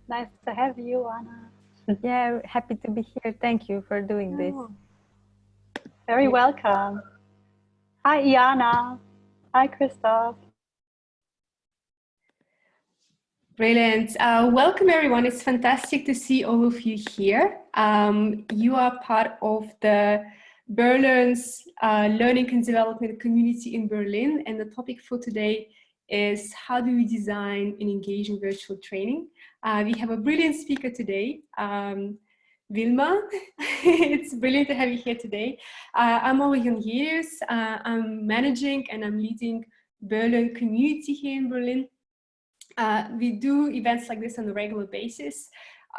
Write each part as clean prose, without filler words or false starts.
Nice to have you, Anna. Yeah, happy to be here. Thank you for doing this. Oh, very welcome. Hi, Iana. Hi, Christoph. Brilliant. Welcome, everyone. It's fantastic to see all of you here. You are part of the BerLearn's learning and development community in Berlin, and the topic for today is how do we design an engaging virtual training. We have a brilliant speaker today, Wilma. It's brilliant to have you here today. I'm Olga Jongerius. I'm managing and I'm leading BerLearn community here in Berlin. We do events like this on a regular basis,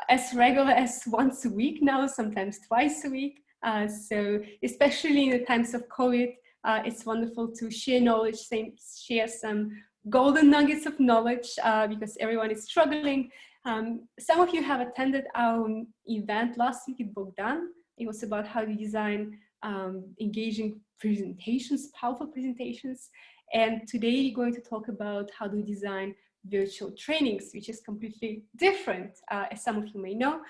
as regular as once a week now, sometimes twice a week. So especially in the times of COVID, it's wonderful to share knowledge, share some golden nuggets of knowledge because everyone is struggling. Some of you have attended our event last week at Bogdan. It was about how to design engaging presentations, powerful presentations. And today we're going to talk about how to design virtual trainings, which is completely different, as some of you may know,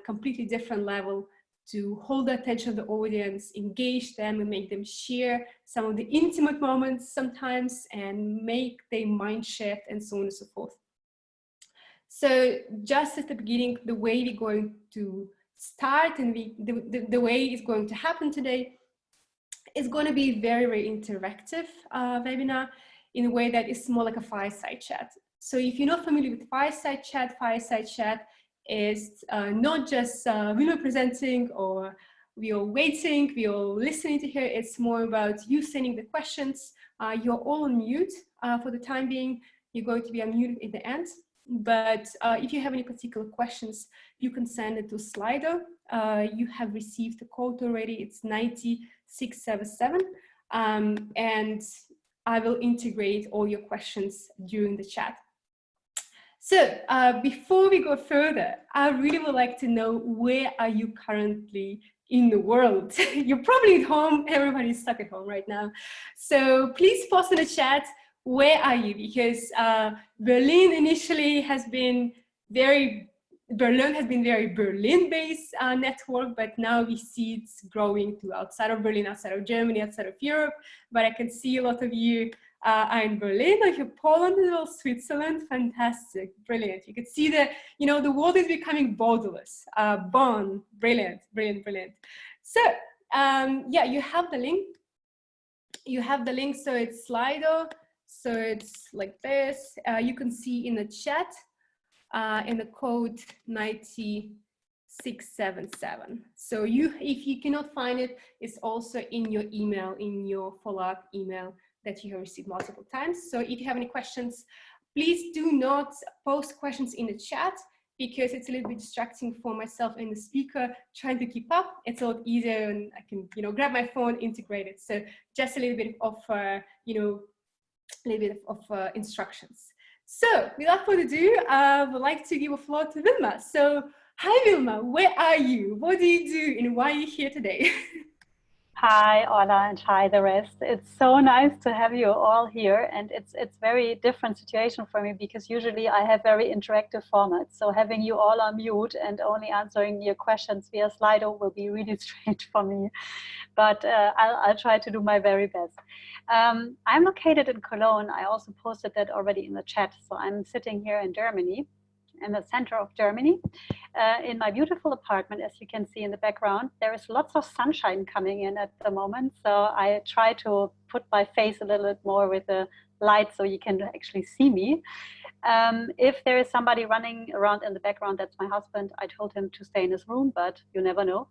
completely different level to hold the attention of the audience, engage them and make them share some of the intimate moments sometimes and make their mind shift and so on and so forth. So just at the beginning, the way we're going to start and the way it's going to happen today is going to be very, very interactive webinar in a way that is more like a fireside chat. So if you're not familiar with fireside chat is not just we are presenting or we are waiting, we are listening to hear. It's more about you sending the questions. You're all on mute for the time being. You're going to be unmuted in the end. But if you have any particular questions, you can send it to Slido. You have received the code already. It's 9677. And I will integrate all your questions during the chat. So before we go further, I really would like to know, where are you currently in the world? You're probably at home. Everybody's stuck at home right now. So please post in the chat, where are you? Because Berlin initially has been very Berlin-based network, but now we see it's growing to outside of Berlin, outside of Germany, outside of Europe. But I can see a lot of you are in Berlin, or you're Poland as well, Switzerland. Fantastic, brilliant. You can see that, you know, the world is becoming borderless. Bonn, brilliant, brilliant, brilliant. So yeah, you have the link. You have the link, so it's Slido. So it's like this. You can see in the chat in the code 9677. So if you cannot find it, it's also in your email, in your follow-up email that you have received multiple times. So if you have any questions, please do not post questions in the chat, because it's a little bit distracting for myself and the speaker trying to keep up. It's a lot easier, and I can, you know, grab my phone, integrate it. So just a little bit of, you know, a little bit of instructions. So without further ado, I would like to give a floor to Wilma. So hi Wilma, where are you? What do you do and why are you here today? Hi, Ola, and hi, the rest. It's so nice to have you all here, and it's very different situation for me because usually I have very interactive formats. So having you all on mute and only answering your questions via Slido will be really strange for me. But I'll try to do my very best. I'm located in Cologne. I also posted that already in the chat. So I'm sitting here in Germany, in the center of Germany, in my beautiful apartment. As you can see in the background, there is lots of sunshine coming in at the moment. So I try to put my face a little bit more with the light so you can actually see me. If there is somebody running around in the background, that's my husband. I told him to stay in his room, but you never know.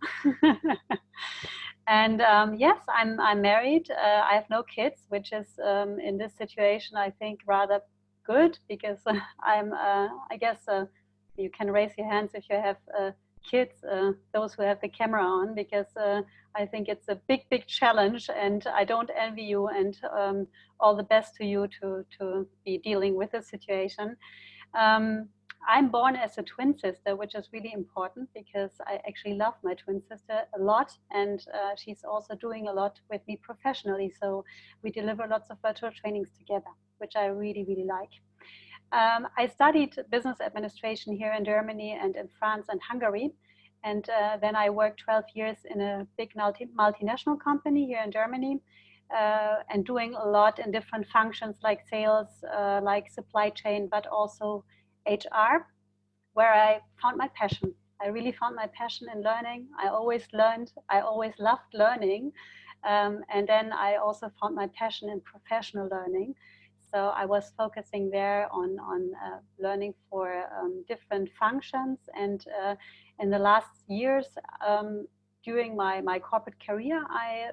And yes, I'm married. I have no kids, which is in this situation, I think, rather good, because I guess you can raise your hands if you have kids, those who have the camera on, because I think it's a big challenge, and I don't envy you, and all the best to you to be dealing with this situation. I'm born as a twin sister, which is really important because I actually love my twin sister a lot, and she's also doing a lot with me professionally. So we deliver lots of virtual trainings together, which I really like. I studied business administration here in Germany and in France and Hungary. And then I worked 12 years in a big multinational company here in Germany, and doing a lot in different functions like sales, like supply chain, but also HR, where I found my passion. I really found my passion in learning. I always learned, I always loved learning. And then I also found my passion in professional learning. So I was focusing there on learning for different functions. And in the last years, during my corporate career, I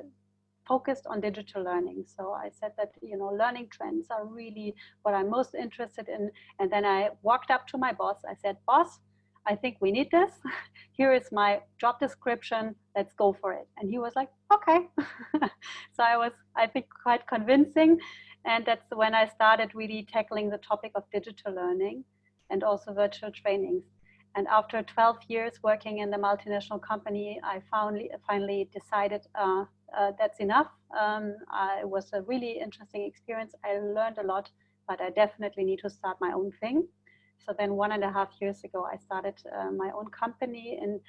focused on digital learning. So I said that, learning trends are really what I'm most interested in. And then I walked up to my boss. I said, boss, I think we need this. Here is my job description. Let's go for it. And he was like, okay. So I was, I think, quite convincing. And that's when I started really tackling the topic of digital learning and also virtual trainings. And after 12 years working in the multinational company, I finally decided that's enough. It was a really interesting experience. I learned a lot, but I definitely need to start my own thing. So then 1.5 years ago, I started my own company in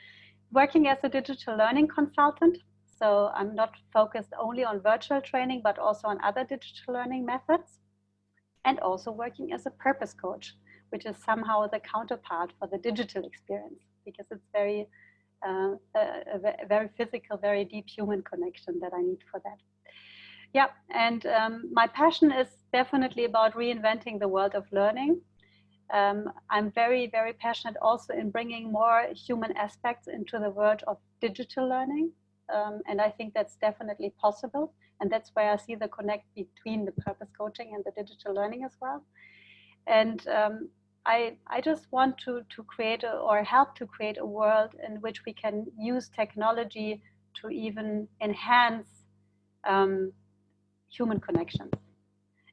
working as a digital learning consultant. So I'm not focused only on virtual training, but also on other digital learning methods, and also working as a purpose coach, which is somehow the counterpart for the digital experience, because it's very, a very physical, very deep human connection that I need for that. Yeah, and my passion is definitely about reinventing the world of learning. I'm very, very passionate also in bringing more human aspects into the world of digital learning. And I think that's definitely possible. And that's where I see the connect between the purpose coaching and the digital learning as well. And I just want to create or help to create a world in which we can use technology to even enhance human connections.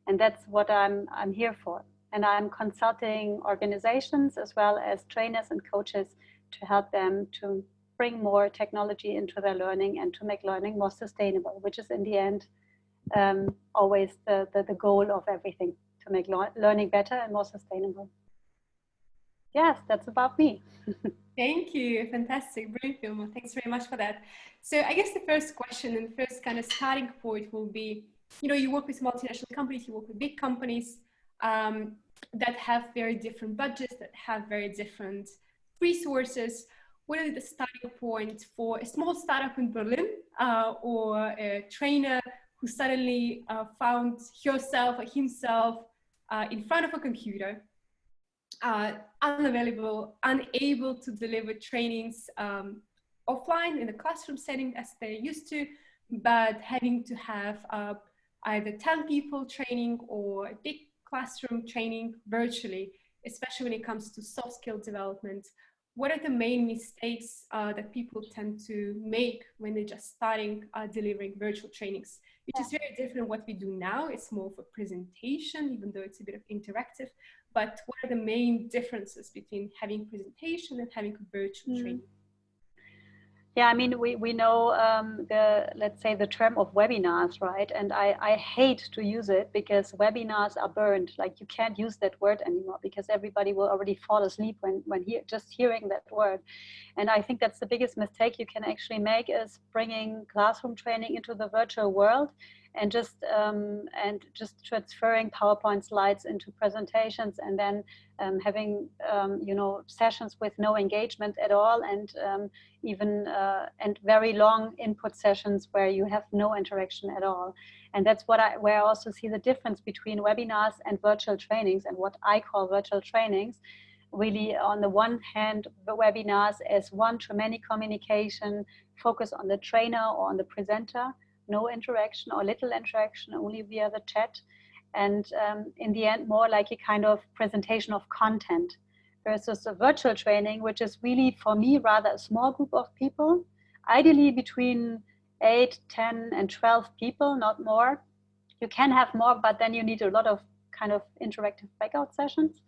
And that's what I'm here for. And I'm consulting organizations as well as trainers and coaches to help them to bring more technology into their learning and to make learning more sustainable, which is in the end always the goal of everything, to make learning better and more sustainable. Yes, that's about me. Thank you. Fantastic. Brilliant, Vilma. Thanks very much for that. So I guess the first question and first kind of starting point will be, you work with multinational companies, you work with big companies that have very different budgets, that have very different resources. What is the starting point for a small startup in Berlin or a trainer who suddenly found herself or himself in front of a computer, unavailable, unable to deliver trainings offline in a classroom setting as they used to, but having to have either 10 people training or a big classroom training virtually, especially when it comes to soft skill development? What are the main mistakes that people tend to make when they're just starting delivering virtual trainings, which is very different what we do now? It's more of a presentation, even though it's a bit of interactive. But what are the main differences between having presentation and having a virtual training? Yeah, I mean, we know let's say the term of webinars, right? And I hate to use it because webinars are burned. Like, you can't use that word anymore because everybody will already fall asleep when just hearing that word. And I think that's the biggest mistake you can actually make, is bringing classroom training into the virtual world and just transferring PowerPoint slides into presentations, and then having sessions with no engagement at all, and even and very long input sessions where you have no interaction at all. And that's where I also see the difference between webinars and virtual trainings, and what I call virtual trainings. Really, on the one hand, the webinars as one-to-many communication, focus on the trainer or on the presenter, no interaction or little interaction, only via the chat. And in the end, more like a kind of presentation of content, versus a virtual training, which is really, for me, rather a small group of people, ideally between 8, 10, and 12 people, not more. You can have more, but then you need a lot of kind of interactive breakout sessions.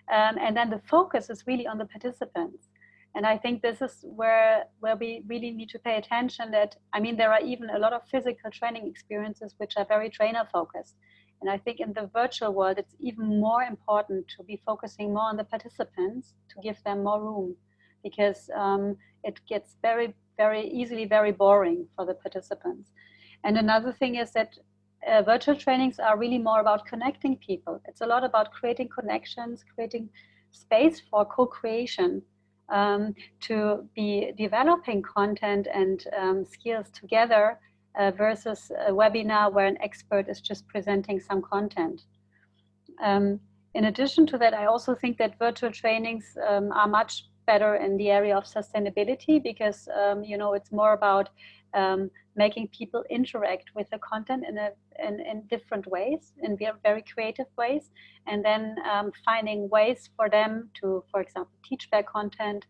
And then the focus is really on the participants. And I think this is where we really need to pay attention that, I mean, there are even a lot of physical training experiences which are very trainer focused. And I think in the virtual world, it's even more important to be focusing more on the participants, to give them more room, because it gets very, very easily very boring for the participants. And another thing is that virtual trainings are really more about connecting people. It's a lot about creating connections, creating space for co-creation, to be developing content and skills together, versus a webinar where an expert is just presenting some content. In addition to that, I also think that virtual trainings are much better in the area of sustainability, because it's more about making people interact with the content in different ways, in very creative ways, and then finding ways for them to, for example, teach their content,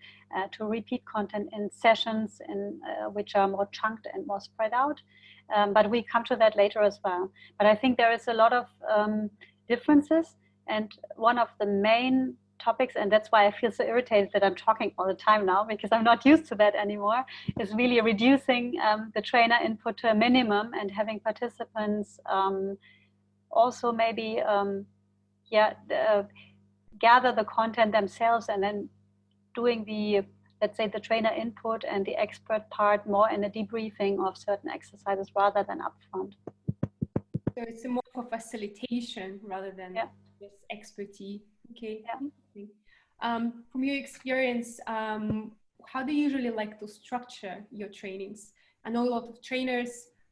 to repeat content in sessions which are more chunked and more spread out. But we come to that later as well. But I think there is a lot of differences, and one of the main topics, and that's why I feel so irritated that I'm talking all the time now, because I'm not used to that anymore, is really reducing the trainer input to a minimum and having participants also maybe gather the content themselves, and then doing the, let's say, the trainer input and the expert part more in a debriefing of certain exercises rather than upfront. So it's more for facilitation rather than just expertise. Okay. Yeah. From your experience, how do you usually like to structure your trainings? I know a lot of trainers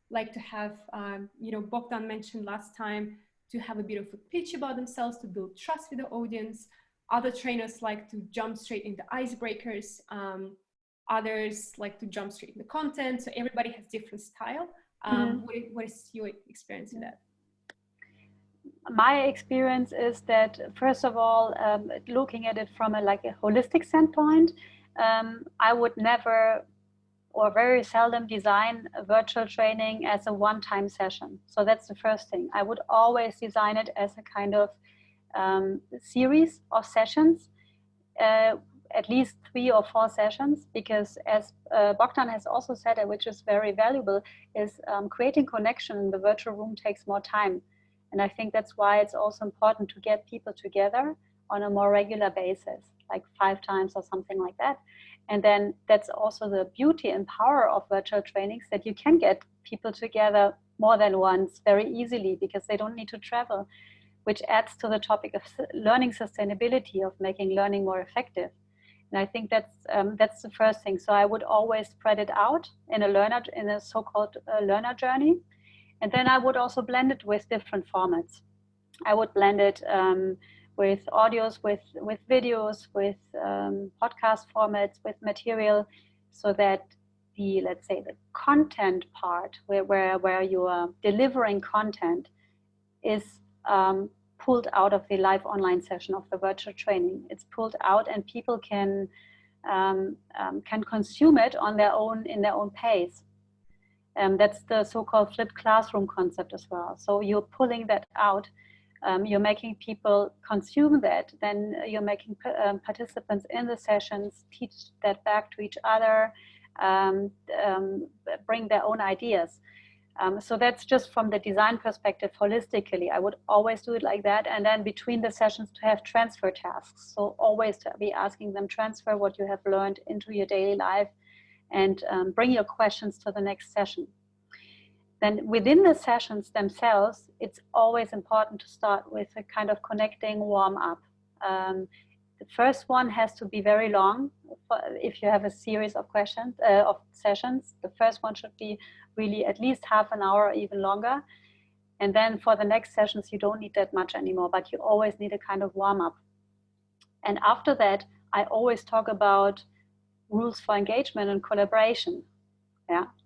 like to have, Bogdan mentioned last time, to have a bit of a pitch about themselves, to build trust with the audience. Other trainers like to jump straight into icebreakers. Others like to jump straight into content. So everybody has different style. What is your experience with that? My experience is that, first of all, looking at it from a holistic standpoint, I would never or very seldom design a virtual training as a one-time session. So that's the first thing. I would always design it as a kind of series of sessions, at least 3 or 4 sessions, because as Bogdan has also said, which is very valuable, is creating connection in the virtual room takes more time. And I think that's why it's also important to get people together on a more regular basis, like 5 times or something like that. And then that's also the beauty and power of virtual trainings, that you can get people together more than once very easily, because they don't need to travel, which adds to the topic of learning sustainability, of making learning more effective. And I think that's the first thing. So I would always spread it out in a so-called learner journey. And then I would also blend it with different formats. I would blend it with audios, with videos, with podcast formats, with material, so that let's say the content part, where you are delivering content, is pulled out of the live online session of the virtual training. It's pulled out, and people can consume it in their own pace. That's the so-called flipped classroom concept as well. So you're pulling that out, you're making people consume that, then you're making participants in the sessions teach that back to each other, bring their own ideas. So that's just from the design perspective holistically. I would always do it like that. And then between the sessions to have transfer tasks. So always to be asking them, transfer what you have learned into your daily life, and bring your questions to the next session. Then within the sessions themselves, it's always important to start with a kind of connecting warm up. The first one has to be very long. If you have a series of questions, of sessions, the first one should be really at least half an hour or even longer. And then for the next sessions, you don't need that much anymore, but you always need a kind of warm up. And after that, I always talk about rules for engagement and collaboration,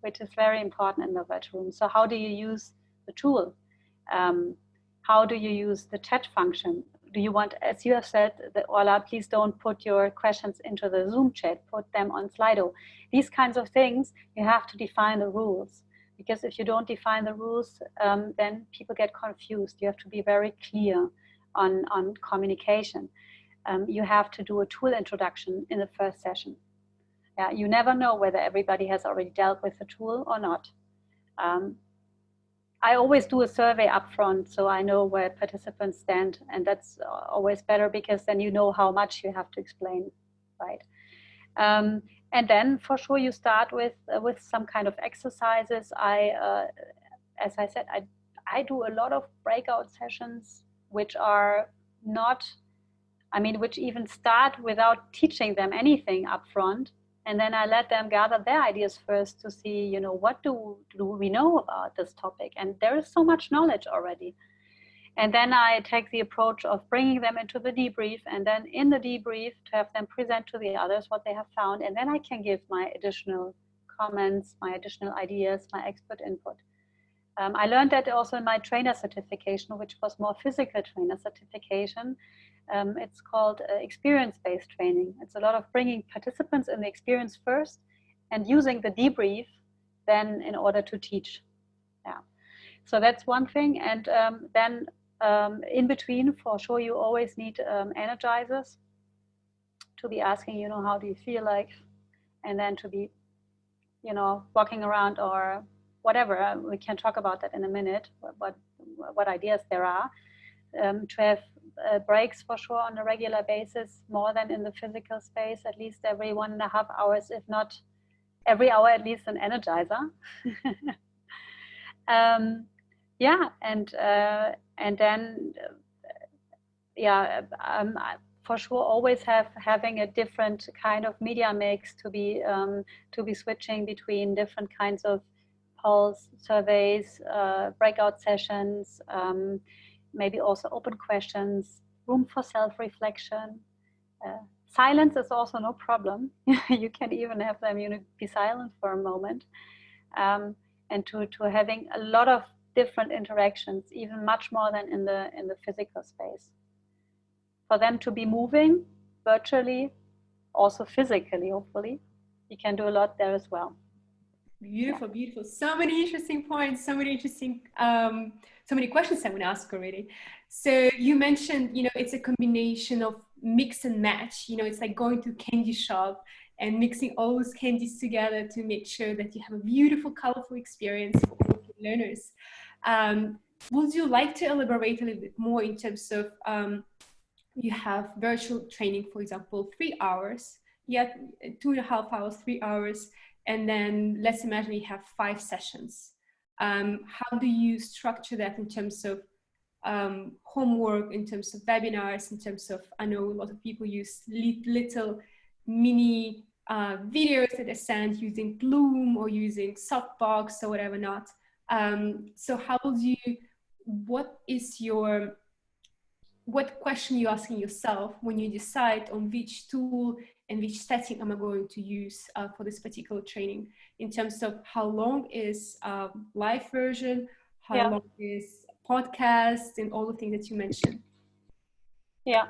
which is very important in the virtual room. So how do you use the tool? How do you use the chat function? Do you want, as you have said, Orla, please don't put your questions into the Zoom chat, put them on Slido. These kinds of things, you have to define the rules, because if you don't define the rules, then people get confused. You have to be very clear on communication. You have to do a tool introduction in the first session. You never know whether everybody has already dealt with the tool or not. I always do a survey up front, so I know where participants stand, and that's always better because then you know how much you have to explain, right? And then for sure you start with some kind of exercises. As I said, I do a lot of breakout sessions, which are not, I mean, which even start without teaching them anything up front. And then I let them gather their ideas first to see, you know, what do we know about this topic? And there is so much knowledge already. And then I take the approach of bringing them into the debrief, and then in the debrief to have them present to the others what they have found. And then I can give my additional comments, my additional ideas, my expert input. I learned that also in my trainer certification, which was more physical trainer certification. It's called experience-based training. It's a lot of bringing participants in the experience first and using the debrief then in order to teach. Yeah. So that's one thing. And then in between, for sure, you always need energizers to be asking, you know, how do you feel like? And then to be, you know, walking around or whatever. We can talk about that in a minute, what ideas there are. To have breaks for sure on a regular basis, more than in the physical space, at least every 1.5 hours, if not every hour, at least an energizer. Yeah, and then for sure always having a different kind of media mix to be switching between different kinds of polls, surveys, breakout sessions, maybe also open questions, room for self-reflection. Silence is also no problem. You can even have them, you know, be silent for a moment. And to having a lot of different interactions, even much more than in the physical space. For them to be moving virtually, also physically, hopefully, you can do a lot there as well. Beautiful, beautiful. So many interesting points, so many interesting, so many questions I want to ask already. So you mentioned, you know, it's a combination of mix and match. You know, it's like going to candy shop and mixing all those candies together to make sure that you have a beautiful, colorful experience for all of your learners. Would you like to elaborate a little bit more in terms of you have virtual training, for example, 3 hours, you have 2.5 hours, 3 hours, and then let's imagine you have 5 sessions. How do you structure that in terms of homework, in terms of webinars, in terms of, I know a lot of people use little mini videos that they send using Bloom or using Softbox or whatever not. So how would you, what question are you asking yourself when you decide on which tool and which setting am I going to use for this particular training, in terms of how long is live version, how long is podcast, and all the things that you mentioned? Yeah.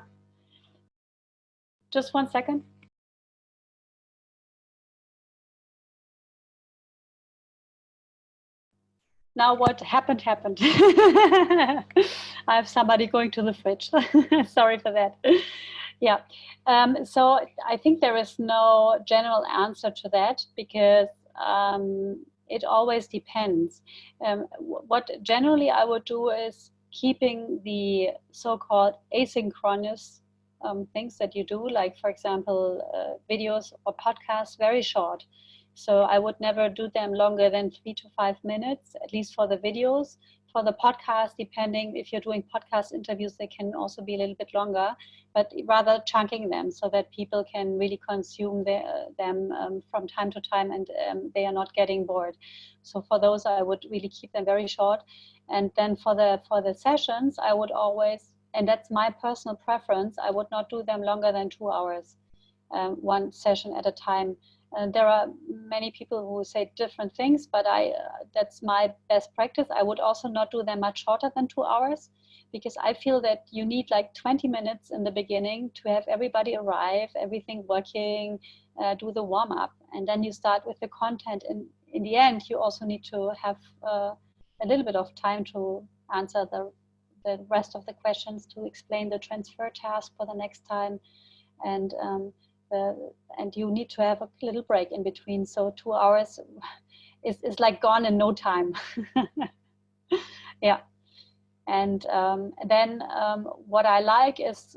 Just 1 second. Now what happened. I have somebody going to the fridge. Sorry for that. Yeah. So I think there is no general answer to that, because it always depends. What generally I would do is keeping the so-called asynchronous things that you do, like for example, videos or podcasts, very short. So I would never do them longer than 3 to 5 minutes, at least for the videos. For the podcast, depending if you're doing podcast interviews, they can also be a little bit longer, but rather chunking them so that people can really consume them from time to time, and they are not getting bored. So for those, I would really keep them very short. And then for the sessions, I would always, and that's my personal preference, I would not do them longer than 2 hours, one session at a time. There are many people who say different things, but that's my best practice. I would also not do them much shorter than 2 hours, because I feel that you need like 20 minutes in the beginning to have everybody arrive, everything working, do the warm up, and then you start with the content. And in the end, you also need to have a little bit of time to answer the rest of the questions, to explain the transfer task for the next time. And you need to have a little break in between. So 2 hours is like gone in no time. Yeah. And then what I like is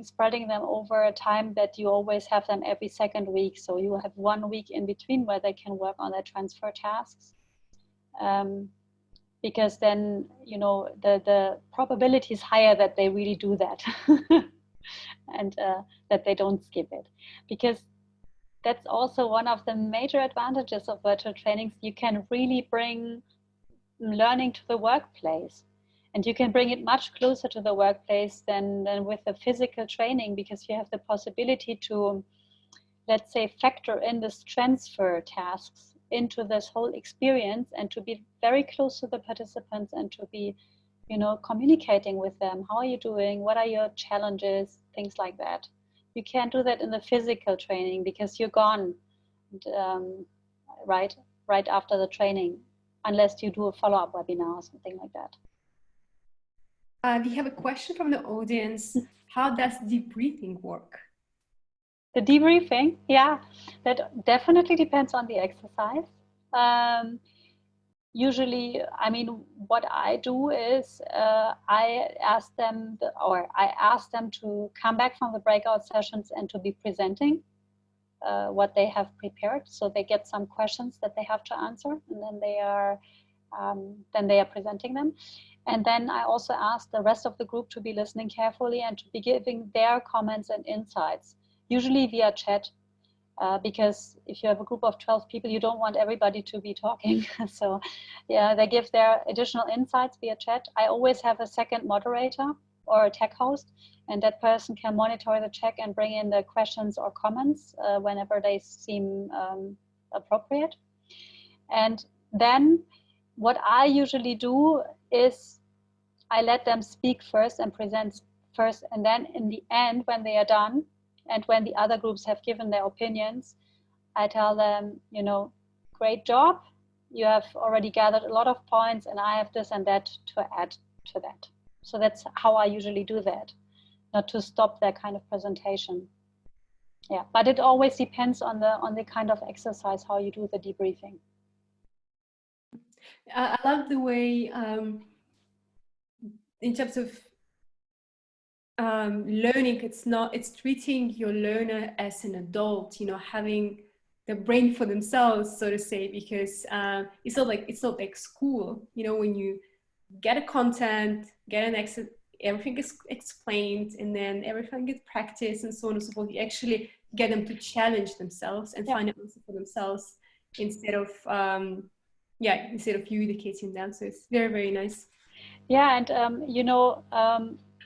spreading them over a time that you always have them every second week. So you have 1 week in between where they can work on their transfer tasks. Because then, you know, the probability is higher that they really do that and that they don't skip it. Because that's also one of the major advantages of virtual trainings. You can really bring learning to the workplace. And you can bring it much closer to the workplace than with the physical training, because you have the possibility to, let's say, factor in this transfer tasks into this whole experience and to be very close to the participants and to be, you know, communicating with them. How are you doing? What are your challenges? Things like that. You can't do that in the physical training because you're gone right after the training, unless you do a follow-up webinar or something like that. We have a question from the audience. How does debriefing work? The debriefing, yeah, that definitely depends on the exercise. Usually, I mean, what I do is I ask them to come back from the breakout sessions and to be presenting what they have prepared. So they get some questions that they have to answer, and then they are presenting them. And then I also ask the rest of the group to be listening carefully and to be giving their comments and insights, usually via chat, because if you have a group of 12 people, you don't want everybody to be talking. So yeah, they give their additional insights via chat. I always have a second moderator or a tech host, and that person can monitor the chat and bring in the questions or comments whenever they seem appropriate. And then what I usually do is I let them speak first and present first, and then in the end, when they are done and when the other groups have given their opinions, I tell them, you know, great job, you have already gathered a lot of points and I have this and that to add to that. So that's how I usually do that, not to stop that kind of presentation. Yeah, but it always depends on the kind of exercise, how you do the debriefing. I love the way, in terms of learning, it's treating your learner as an adult, you know, having the brain for themselves, so to say, because it's not like school, you know, when you get a content, get an exit, everything is explained, and then everything gets practiced and so on and so forth. You actually get them to challenge themselves and find an answer for themselves instead of you educating them. So it's very, very nice. Yeah, and you know,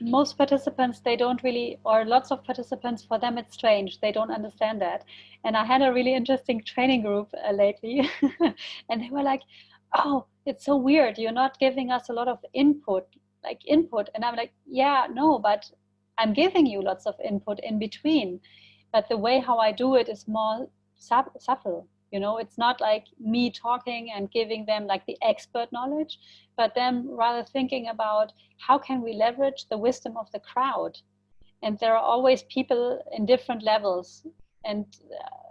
most participants, they don't really, or lots of participants, for them it's strange. They don't understand that. And I had a really interesting training group lately, and they were like, oh, it's so weird. You're not giving us a lot of input. And I'm like, yeah, no, but I'm giving you lots of input in between. But the way how I do it is more subtle. You know, it's not like me talking and giving them like the expert knowledge, but them rather thinking about how can we leverage the wisdom of the crowd. And there are always people in different levels. And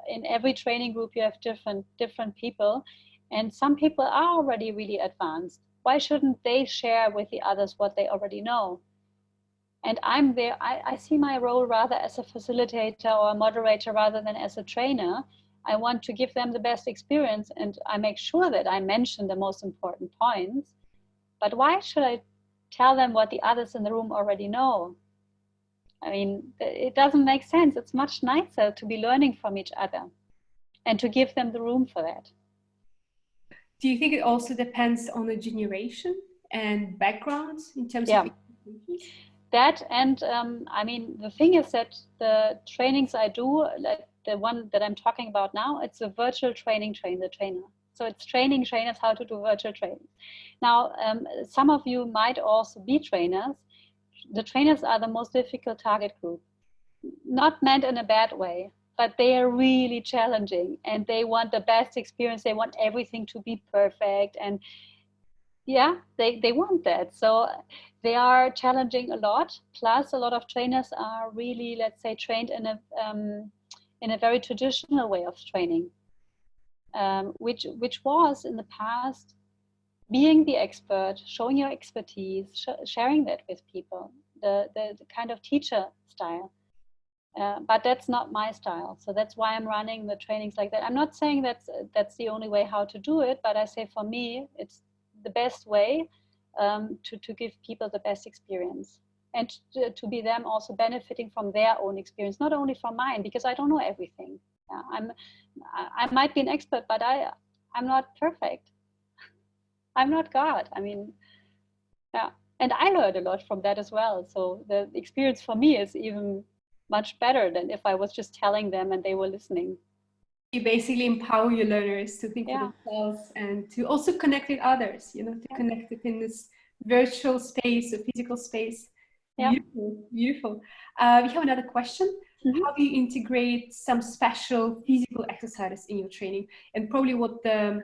in every training group, you have different people. And some people are already really advanced. Why shouldn't they share with the others what they already know? And I'm there, I see my role rather as a facilitator or a moderator rather than as a trainer. I want to give them the best experience, and I make sure that I mention the most important points. But why should I tell them what the others in the room already know? I mean, it doesn't make sense. It's much nicer to be learning from each other and to give them the room for that. Do you think it also depends on the generation and backgrounds in terms of expectations? That, and I mean, the thing is that the trainings I do, like the one that I'm talking about now, it's a virtual training, train the trainer. So it's training trainers how to do virtual training. Now, some of you might also be trainers. The trainers are the most difficult target group, not meant in a bad way, but they are really challenging and they want the best experience. They want everything to be perfect, and yeah, they want that. So they are challenging a lot. Plus, a lot of trainers are really, let's say, trained in a very traditional way of training, which was in the past being the expert, showing your expertise, sharing that with people, the kind of teacher style. But that's not my style. So that's why I'm running the trainings like that. I'm not saying that's the only way how to do it, but I say for me, it's the best way to give people the best experience, and to be them also benefiting from their own experience, not only from mine, because I don't know everything. I might be an expert, but I'm not perfect. I'm not God. I mean, yeah. And I learned a lot from that as well. So the experience for me is even much better than if I was just telling them and they were listening. You basically empower your learners to think for themselves and to also connect with others, you know, to connect within this virtual space or physical space. Beautiful, beautiful. We have another question. How do you integrate some special physical exercises in your training? And probably what the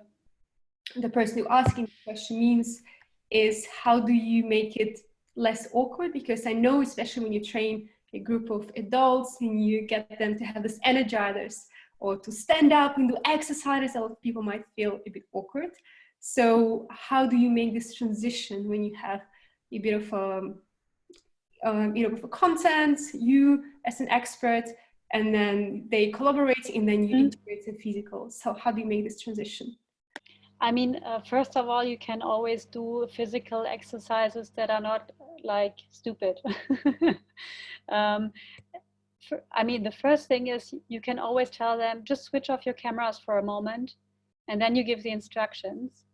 person who asking the question means is, how do you make it less awkward? Because I know, especially when you train a group of adults and you get them to have this energizers or to stand up and do exercises, a lot of people might feel a bit awkward. So how do you make this transition when you have a bit of with the content, you as an expert, and then they collaborate, and then you integrate the physical? So how do you make this transition? I mean, first of all, you can always do physical exercises that are not like stupid. I mean, the first thing is you can always tell them, just switch off your cameras for a moment, and then you give the instructions.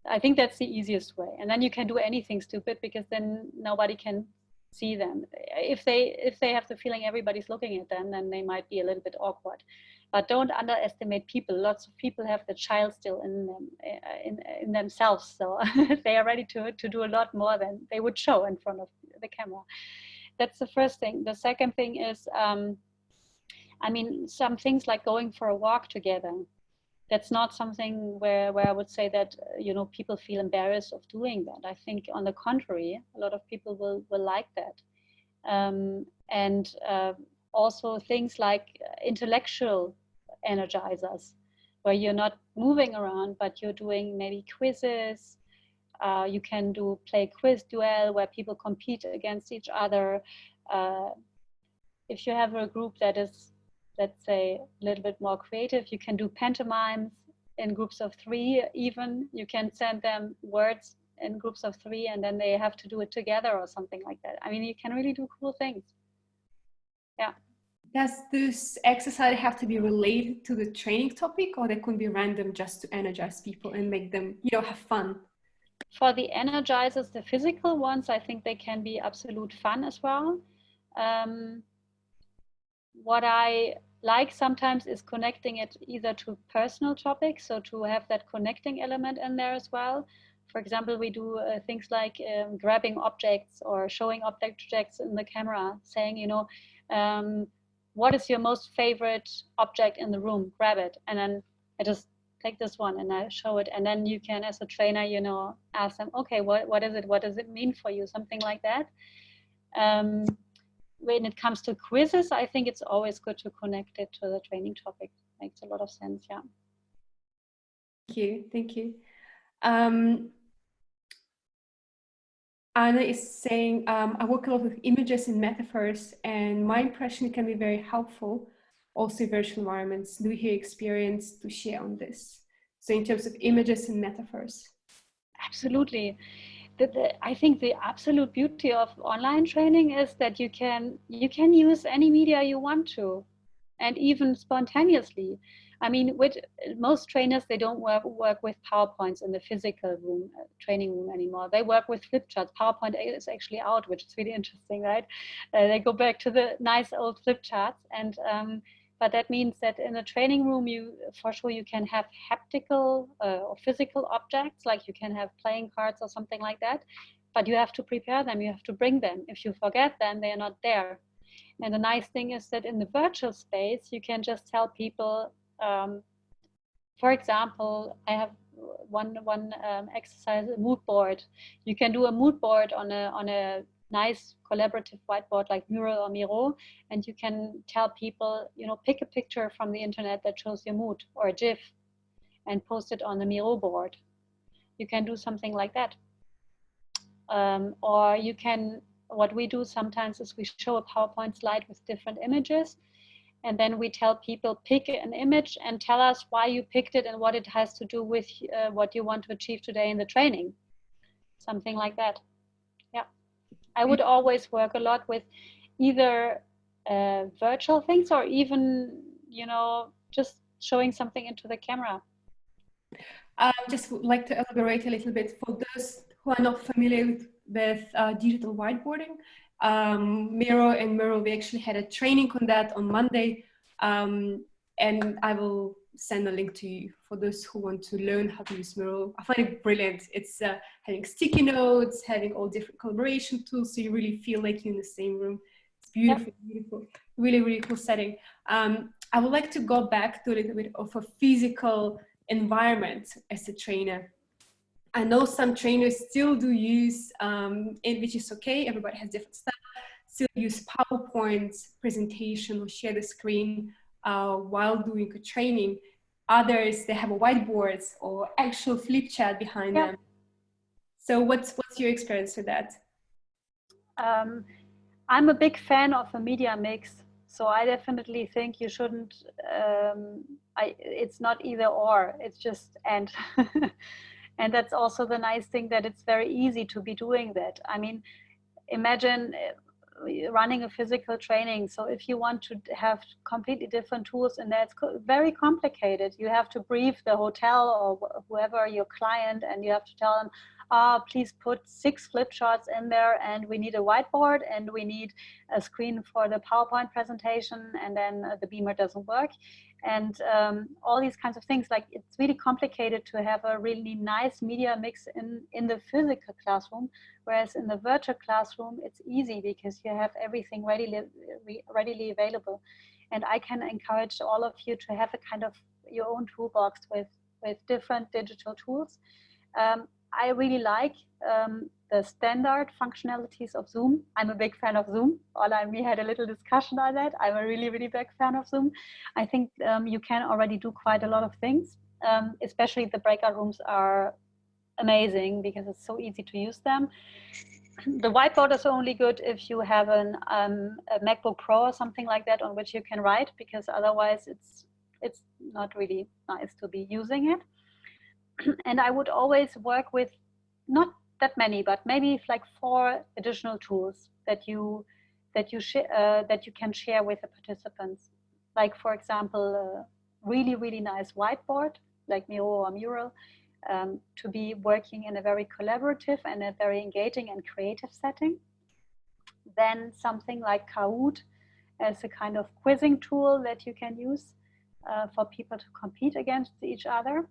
I think that's the easiest way. And then you can do anything stupid, because then nobody can see them. If they have the feeling everybody's looking at them, then they might be a little bit awkward. But don't underestimate people. Lots of people have the child still in them, in themselves. So they are ready to do a lot more than they would show in front of the camera. That's the first thing. The second thing is, I mean, some things like going for a walk together. That's not something where I would say that, you know, people feel embarrassed of doing that. I think on the contrary, a lot of people will like that. Also things like intellectual energizers, where you're not moving around, but you're doing maybe quizzes. You can play quiz duel where people compete against each other. If you have a group that is, let's say, a little bit more creative, you can do pantomimes in groups of 3 even. You can send them words in groups of 3 and then they have to do it together or something like that. I mean, you can really do cool things. Yeah. Does this exercise have to be related to the training topic, or they could be random just to energize people and make them, you know, have fun? For the energizers, the physical ones, I think they can be absolute fun as well. What I like sometimes is connecting it either to personal topics, so to have that connecting element in there as well. For example, we do things like grabbing objects or showing objects in the camera, saying, you know, what is your most favorite object in the room? Grab it. And then I just take this one and I show it. And then you can, as a trainer, you know, ask them, okay, what is it? What does it mean for you? Something like that. When it comes to quizzes, I think it's always good to connect it to the training topic. Makes a lot of sense, yeah. Thank you. Anna is saying, I work a lot with images and metaphors, and my impression can be very helpful, also in virtual environments. Do you hear experience to share on this? So in terms of images and metaphors. Absolutely. I think the absolute beauty of online training is that you can use any media you want to, and even spontaneously. I mean, with most trainers, they don't work with PowerPoints in the physical room, training room anymore. They work with flip charts. PowerPoint is actually out, which is really interesting, right? They go back to the nice old flip charts, and but that means that in a training room, for sure you can have haptical or physical objects, like you can have playing cards or something like that, but you have to prepare them, you have to bring them. If you forget them, they are not there. And the nice thing is that in the virtual space, you can just tell people, for example, I have one exercise, a mood board. You can do a mood board on a nice collaborative whiteboard like Mural or Miro, and you can tell people, you know, pick a picture from the internet that shows your mood, or a GIF, and post it on the Miro board. You can do something like that. Or you can, what we do sometimes is we show a PowerPoint slide with different images, and then we tell people, pick an image and tell us why you picked it and what it has to do with what you want to achieve today in the training. Something like that. Yeah. I would always work a lot with either virtual things or even, you know, just showing something into the camera. Just would like to elaborate a little bit for those who are not familiar with digital whiteboarding. Miro and Miro, we actually had a training on that on Monday, and I will send a link to you for those who want to learn how to use Miro. I find it brilliant. It's having sticky notes, having all different collaboration tools, so you really feel like you're in the same room. It's beautiful, yeah. Beautiful, really, really cool setting. I would like to go back to a little bit of a physical environment as a trainer. I know some trainers still do use, which is okay, everybody has different style, still use PowerPoint presentation or share the screen while doing a training. Others, they have a whiteboard or actual flip chart behind them. So what's your experience with that? I'm a big fan of a media mix. So I definitely think you shouldn't, it's not either or, it's just and. And that's also the nice thing, that it's very easy to be doing that. I mean, imagine running a physical training. So if you want to have completely different tools in there, it's very complicated. You have to brief the hotel or whoever your client, and you have to tell them, please put 6 flip charts in there, and we need a whiteboard, and we need a screen for the PowerPoint presentation, and then the beamer doesn't work. And all these kinds of things, like it's really complicated to have a really nice media mix in the physical classroom, whereas in the virtual classroom, it's easy because you have everything readily available. And I can encourage all of you to have a kind of your own toolbox with different digital tools. I really like the standard functionalities of Zoom. I'm a big fan of Zoom. Ola and me had a little discussion on that. I'm a really, really big fan of Zoom. I think you can already do quite a lot of things, especially the breakout rooms are amazing because it's so easy to use them. The whiteboard is only good if you have a MacBook Pro or something like that on which you can write, because otherwise it's not really nice to be using it. And I would always work with not that many, but maybe like 4 additional tools that you can share with the participants. Like, for example, a really, really nice whiteboard like Miro or Mural, to be working in a very collaborative and a very engaging and creative setting. Then something like Kahoot as a kind of quizzing tool that you can use for people to compete against each other.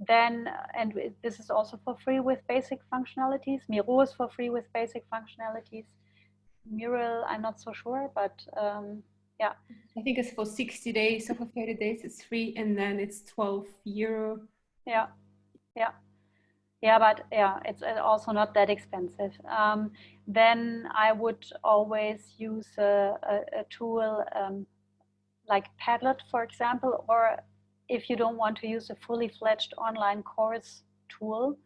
Then, and this is also for free with basic functionalities. Miro is for free with basic functionalities. Mural, I'm not so sure, but yeah. I think it's for 60 days or for 30 days, it's free, and then it's €12. Yeah, yeah. Yeah, but yeah, it's also not that expensive. Then I would always use a tool like Padlet, for example, or if you don't want to use a fully fledged online course tool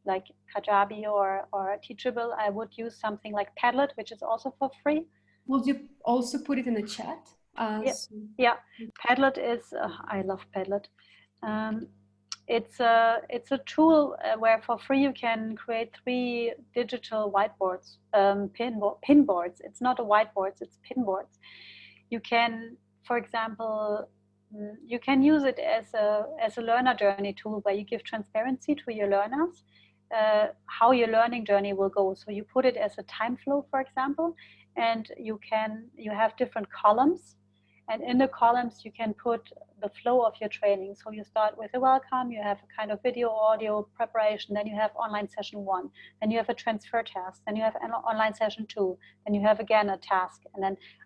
like Kajabi or Teachable, I would use something like Padlet, which is also for free. Will you also put it in the chat? Yeah, Padlet is, I love Padlet. It's a tool where for free you can create 3 digital whiteboards, pinboards. It's not a whiteboard, it's pinboards. You can, for example, you can use it as a learner journey tool where you give transparency to your learners, how your learning journey will go. So you put it as a time flow, for example, and you have different columns, and in the columns you can put the flow of your training. So you start with a welcome, you have a kind of video, audio preparation, then you have online session 1, then you have a transfer task, then you have an online session 2, then you have again a task,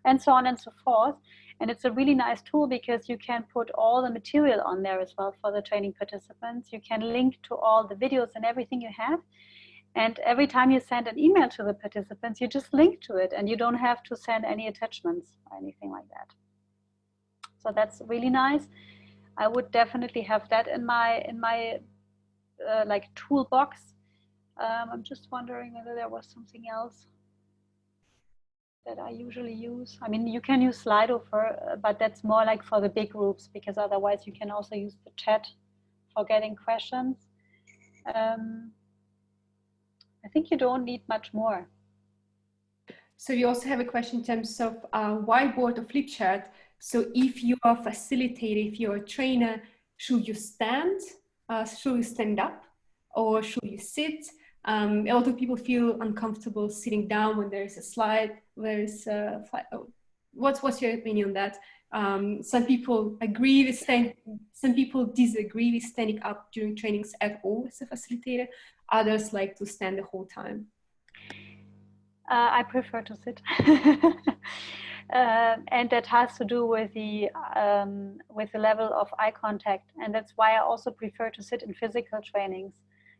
and so on and so forth. And it's a really nice tool because you can put all the material on there as well for the training participants. You can link to all the videos and everything you have. And every time you send an email to the participants, you just link to it and you don't have to send any attachments or anything like that. So that's really nice. I would definitely have that in my like toolbox. I'm just wondering whether there was something else that I usually use. I mean, you can use Slido but that's more like for the big groups, because otherwise you can also use the chat for getting questions. I think you don't need much more. So we also have a question in terms of whiteboard or flip chart. So if you are a facilitator, if you're a trainer, should you stand? Should you stand up? Or should you sit? A lot of people feel uncomfortable sitting down when there is a slide. What's your opinion on that? Some people agree with standing, some people disagree with standing up during trainings at all as a facilitator. Others like to stand the whole time. I prefer to sit. And that has to do with the level of eye contact. And that's why I also prefer to sit in physical trainings,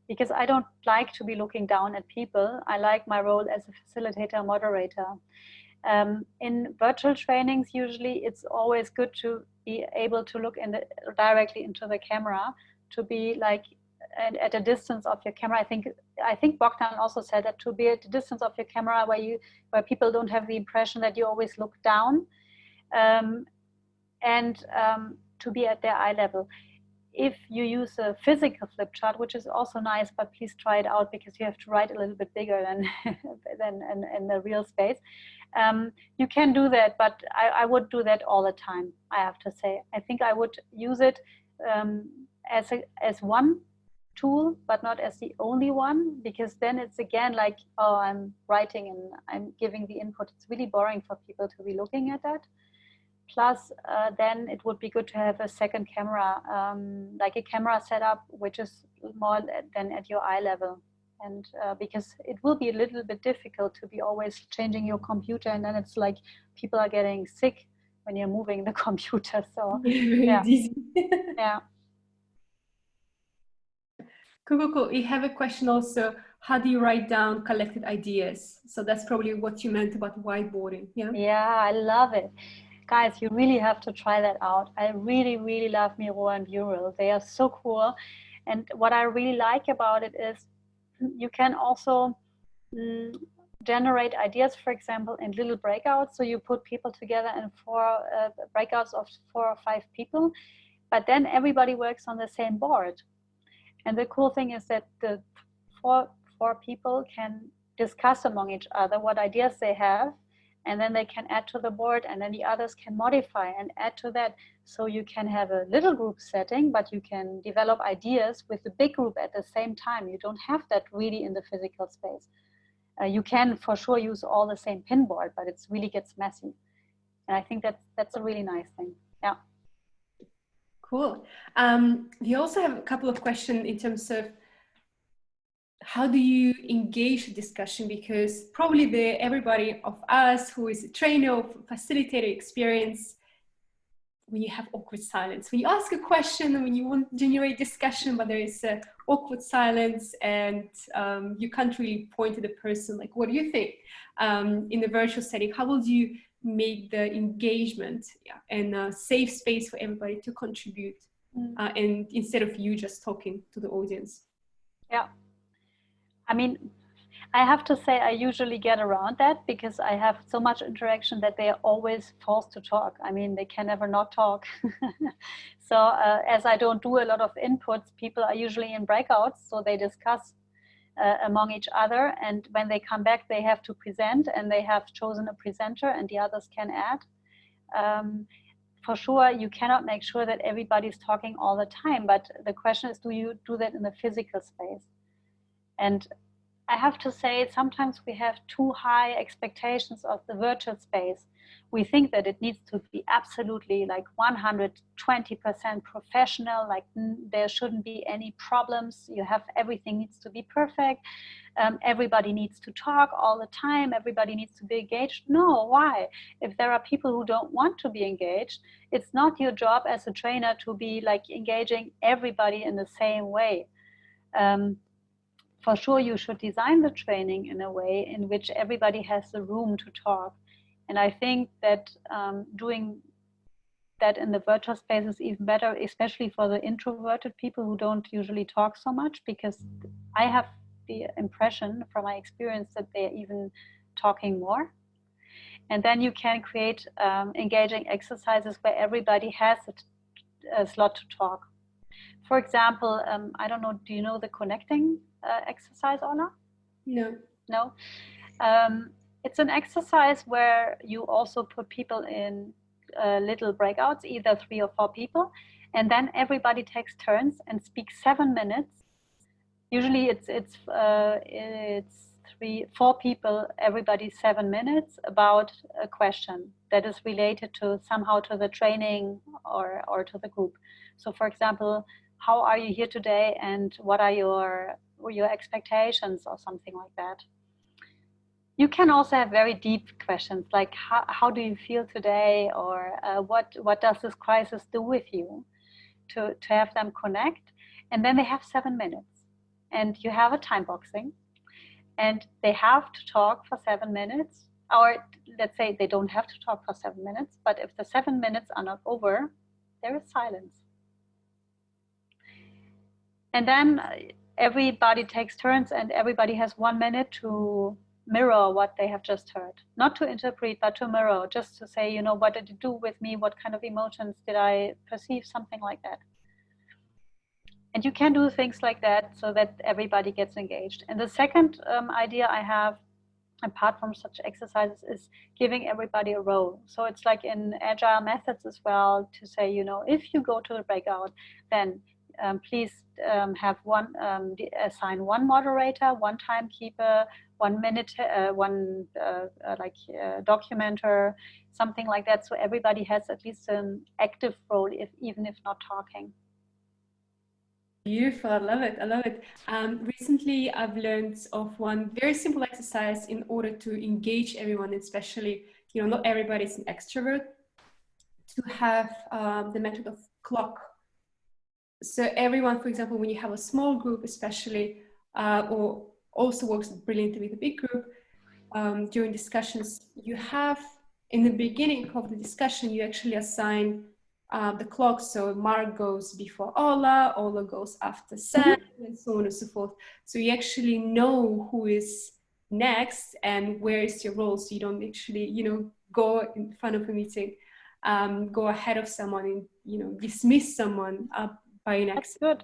because I don't like to be looking down at people. I like my role as a facilitator, moderator. In virtual trainings, usually it's always good to be able to look directly into the camera, to be like at a distance of your camera. I think Bogdan also said that, to be at the distance of your camera where people don't have the impression that you always look down, and to be at their eye level. If you use a physical flip chart, which is also nice, but please try it out, because you have to write a little bit bigger than in the real space. You can do that, but I would do that all the time, I have to say. I think I would use it as one tool, but not as the only one, because then it's again like, oh, I'm writing and I'm giving the input. It's really boring for people to be looking at that. Plus, then it would be good to have a second camera, like a camera setup, which is more than at your eye level. And because it will be a little bit difficult to be always changing your computer, and then it's like people are getting sick when you're moving the computer. So yeah. Yeah. Cool. We have a question also. How do you write down collected ideas? So that's probably what you meant about whiteboarding. Yeah, I love it. Guys, you really have to try that out. I really, really love Miro and Bureau. They are so cool. And what I really like about it is you can also generate ideas, for example, in little breakouts. So you put people together in breakouts of 4 or 5 people, but then everybody works on the same board. And the cool thing is that the four people can discuss among each other what ideas they have, and then they can add to the board, and then the others can modify and add to that. So you can have a little group setting, but you can develop ideas with the big group at the same time. You don't have that really in the physical space. You can for sure use all the same pin board, but it really gets messy. And I think that's a really nice thing. Yeah. Cool. We also have a couple of questions in terms of how do you engage the discussion? Because probably everybody of us who is a trainer or facilitator experience, when you have awkward silence, when you ask a question and when you want to generate discussion, but there is a awkward silence and you can't really point to the person, like, what do you think? In the virtual setting, how will you make the engagement and a safe space for everybody to contribute and instead of you just talking to the audience? Yeah. I mean, I have to say I usually get around that because I have so much interaction that they are always forced to talk. I mean, they can never not talk. So as I don't do a lot of inputs, people are usually in breakouts, so they discuss among each other. And when they come back, they have to present, and they have chosen a presenter and the others can add. For sure, you cannot make sure that everybody's talking all the time, but the question is, do you do that in the physical space? And I have to say, sometimes we have too high expectations of the virtual space. We think that it needs to be absolutely like 120% professional, like there shouldn't be any problems. Everything needs to be perfect. Everybody needs to talk all the time. Everybody needs to be engaged. No, why? If there are people who don't want to be engaged, it's not your job as a trainer to be like engaging everybody in the same way. For sure, you should design the training in a way in which everybody has the room to talk. And I think that doing that in the virtual space is even better, especially for the introverted people who don't usually talk so much, because I have the impression from my experience that they're even talking more. And then you can create engaging exercises where everybody has a slot to talk. For example, I don't know, do you know the connecting exercise, Ola? No. No? It's an exercise where you also put people in little breakouts, either 3 or 4 people, and then everybody takes turns and speaks 7 minutes. Usually it's 4 people, everybody 7 minutes, about a question that is related to somehow to the training or to the group. So for example, how are you here today and what are your expectations or something like that. You can also have very deep questions like how do you feel today, or what does this crisis do with you, to have them connect. And then they have 7 minutes and you have a time boxing and they have to talk for 7 minutes, or let's say they don't have to talk for 7 minutes, but if the 7 minutes are not over, there is silence. And then everybody takes turns and everybody has 1 minute to mirror what they have just heard. Not to interpret, but to mirror, just to say, you know, what did it do with me? What kind of emotions did I perceive? Something like that. And you can do things like that so that everybody gets engaged. And the second idea I have, apart from such exercises, is giving everybody a role. So it's like in agile methods as well, to say, you know, if you go to the breakout, then please have assign 1 moderator, 1 timekeeper, 1 minute, documenter, something like that. So everybody has at least an active role, even if not talking. Beautiful, I love it, I love it. Recently, I've learned of one very simple exercise in order to engage everyone, especially, you know, not everybody is an extrovert, to have the method of clock. So everyone, for example, when you have a small group, especially, or also works brilliantly with a big group, during discussions, you have, in the beginning of the discussion, you actually assign the clock. So Mark goes before Ola, Ola goes after Sam, and so on and so forth. So you actually know who is next and where is your role. So you don't actually, you know, go in front of a meeting, go ahead of someone and, you know, dismiss someone by an accident.